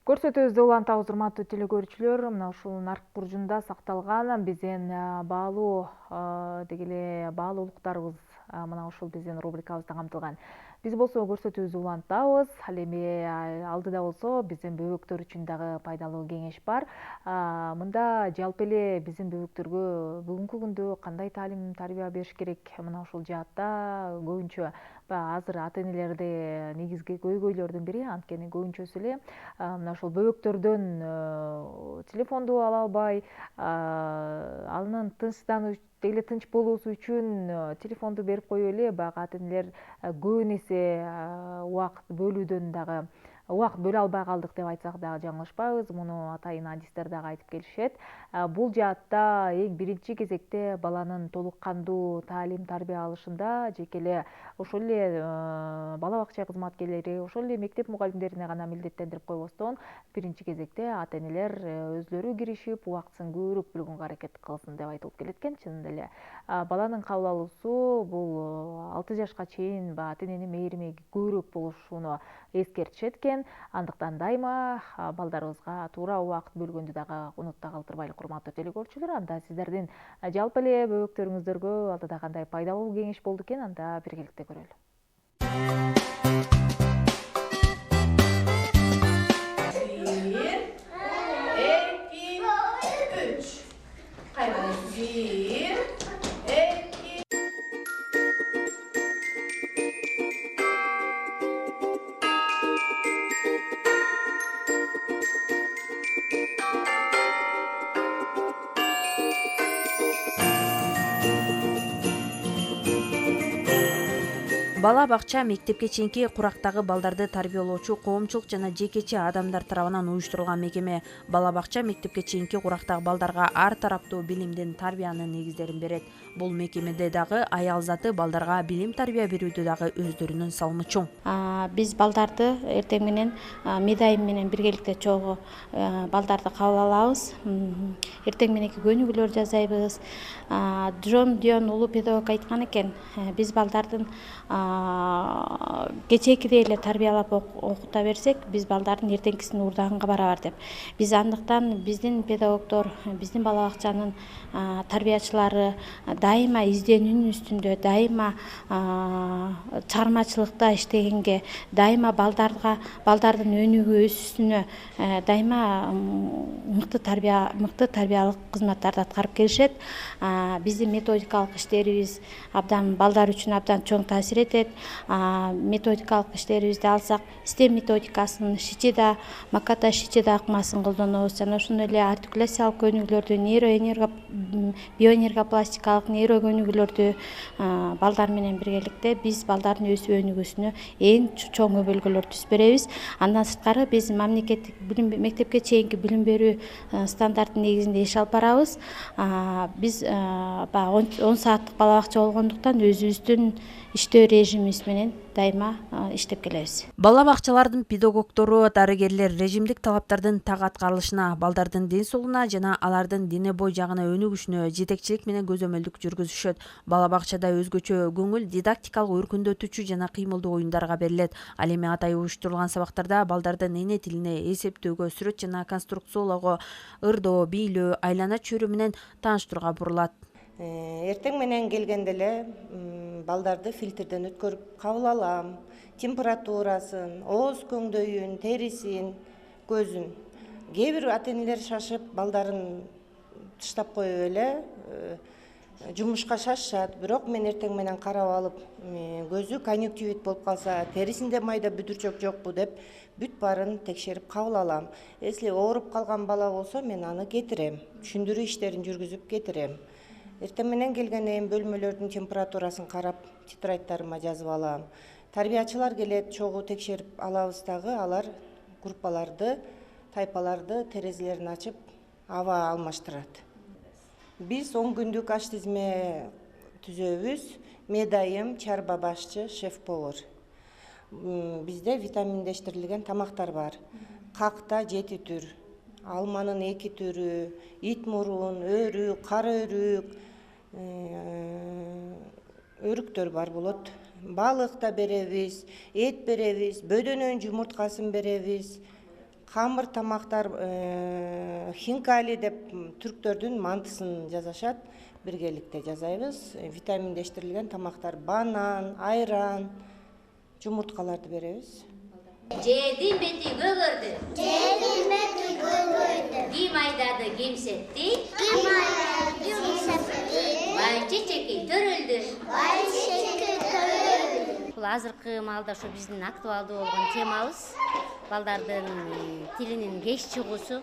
Көрсөтүүбүздү улантабыз, урматтуу телекөрүүчүлөр. Мына ушул нарк буржунда сакталган биздин баалуу баалуулуктарыбыз мына ушул биздин рубрикабызда камтылган. Биз болсо көрсөтүүбүздү улантабыз. Ал эми алдыда болсо биздин бөбөктөр үчүн дагы пайдалуу кеңеш бар. Мында жалпы эле биздин бөбөктөргө бүгүнкү күндө кандай таалим тарбия бериш керек? Мына ушул жаатта көбүнчө азыр ата-энелерде негизги көйгөйлөрдүн бири, анткени көбүнчөсү эле мына ушул бөбөктөрдөн телефонду ала албай, анын тынч болуусу үчүн телефонду берип коюп эле баягы ата-энелер көбүн эсе убакыт бөлө албай калдык деп айтсак дагы жаңылышпайбыз. Муну атайын адистер дагы айтып келишет. Бул жаатта эң биринчи кезекте баланын толук кандуу таалим тарбия алышында жеке эле ошол эле бала бакча кызматкерлери, ошол эле мектеп мугалимдерине гана милдеттендирип койбостон, биринчи кезекте ата-энелер өзлөрү киришип, убактысын көбүрөөк бөлгөнгө аракет кылсын деп айтылып келет экен. Чынында эле баланын кабыл алуусу бул 6 жашка чейин ата-эненин мээрими көбүрөөк болушуну эскертишет экен. Андыктан дайыма балдарыбызга туура убакыт бөлгөндү дагы унутта калтырбайлы, урматтуу телекөрүүчүлөр. Анда сиздердин жалпы эле бөбөктөрүңүздөргө алдыда кандай пайдалуу кеңеш болду экен, анда биргеликте көрөлү. Бала бакча мектепке чейинки курактагы балдарды тарбиялоочу коомчулук жана жекече адамдар тарабынан уюштурулган мекеме. Бала бакча мектепке чейинки курактагы балдарга ар тараптуу билимдин, тарбиянын негиздерин берет. Бул мекемеде дагы аял заты балдарга билим тарбия берүүдө дагы өздөрүнүн салымы чоң. Биз балдарды эртең менен медайым менен биргеликте чогуу балдарды кабыл алабыз. Эртең мененки көнүгүүлөр жасайбыз. Джон Дион улуу педагог айткан экен, биз балдардын кечээкидей эле тарбиялап окута берсек, биз балдардын эртеңкисин урдагынга барабар деп. Биз андыктан биздин педагогдор, биздин бала бакчанын тарбиячылары дайыма изденүүнүн үстүндө, дайыма чыгармачылыкта иштегенге, дайыма балдардын өнүгүү өсүүсүнө дайыма мыкты тарбиялык кызматтарды аткарып келишет. Биздин методикалык иштерибиз балдар үчүн абдан чоң таасир этет. келет. Методикалык иштерибизди алсак, STEM методикасынын Шичида, Маката Шичида акмасын колдонобуз. Жана ошондой эле артикуляциялык көнүгүүлөрдү, биоэнергопластикалык нейрокөнүгүүлөрдү балдар менен биргеликте биз балдардын өсүү өнүгүүсүнө эң чоң өбөлгөлөр түзүп беребиз. Андан сырткары биз мамлекеттик мектепке чейинки билим берүү стандарттын негизинде иш алып барабыз. Биз 10 сааттык бала бакча болгондуктан өзүбүздүн иштөө режимибиз менен дайыма иштеп келебиз. Бала бакчалардын педагогдору, дарыгерлер режимдик талаптардын так аткарылышына, балдардын ден соолугуна жана алардын дене бой жагына өнүгүшүнө жетекчилик менен көзөмөлдүк жүргүзүшөт. Бала бакчада өзгөчө көңүл дидактикалык өркүндөтүүчү жана кыймылдуу оюндарга берилет. Ал эми атайын уюштурулган сабактарда балдардын эне тилине, эсептөөгө, сүрөт жана конструкциялоого, ырдоо, бийлөө, айлана чөйрө менен тааныштырууга бурулат. Эртең менен келгенде эле балдарды фильтрден өткөрүп кабыл алам. Температурасын, ооз көңдөйүн, терисин, көзүн. Кээ бир ата-энелер шашып, балдарын таштап коюп эле жумушка шашышат. Бирок мен эртең менен карап алып, көзү конъюнктивит болуп калса, терисинде майда бүдүрчөк жокпу деп бүт баарын текшерип кабыл алам. Если ооруп калган бала болсо, мен аны кетирем. Түшүндүрүү иштерин жүргүзүп кетирем. Эртең менен келгенден бөлмөлөрдүн температурасын карап, тетрадьтарыма жазып алам. Тарбиячылар келет, чогуу текшерип алабыз дагы, алар группаларды, тайпаларды терезелерин ачып, аба алмаштырат. Биз 10 күндүк аш тизме түзөбүз. Медайым, чарба башчы, шеф-повар. Бизде витаминдештирилген тамактар бар. Какта 7 түр, алманын 2 түрү, ит мурун, өрүк, кара өрүк, өрүктөр бар болот. Балык да беребиз, эт беребиз, бөдөнөн жумурткасын беребиз. Камыр тамактар, хинкали деп түрктөрдүн мантысын жасашат, биргеликте жасайбыз. Витаминдештирилген тамактар, банан, айран, жумурткаларды беребиз. Жердин бети көгөрдү. Жердин бети көгөрдү. Ким айдады, ким септи? Ким айдады, ким септи? Бай чечеки төрөлдү. Бай чечеки төрөлдү. Бул азыркы маалда ошо биздин актуалдуу болгон темабыз. Балдардын тилинин кеч чыгуусу.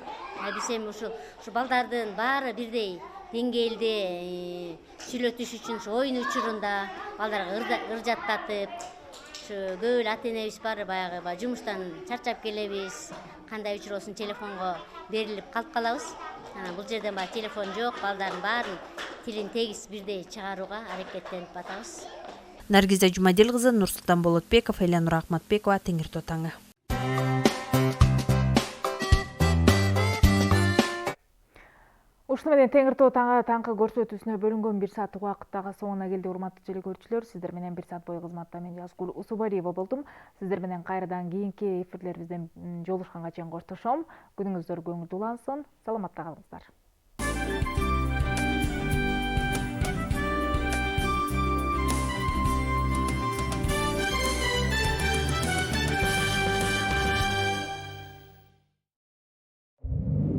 Биз эми ушу балдардын баары бирдей деңгээлде сүйлөтүш үчүн оюн учурунда балдарга ыржаттатып, көп эле ата-энебиз бар, баягы жумуштан чарчап келебиз, кандай учур болсун телефонго берилип калып калабыз. Бул жерден баягы телефон жок, балдардын баарын тилин тегиз бирдей чыгарууга аракеттенип атабыз. Наргиза Жумадил кызы, Нурсултан Болотбеков, Элянур Акматбекова, Теңир Тотаңы. Ушуну менен Теңир Тотаңы таңкы көрсөтүүсүнө бөлүнгөн 1 сааттык убакыт дагы соңуна келди. Урматтуу телекөрүүчүлөр, сиздер менен 1 саат бою кызматта мен Жазгул Усубалиева болдум. Сиздер менен кайрадан кийинки эфирлерибизден жолугушканга чейин коштошом. Күнүңүздөр көңүлдүү улансын. Саламатта калыңыздар.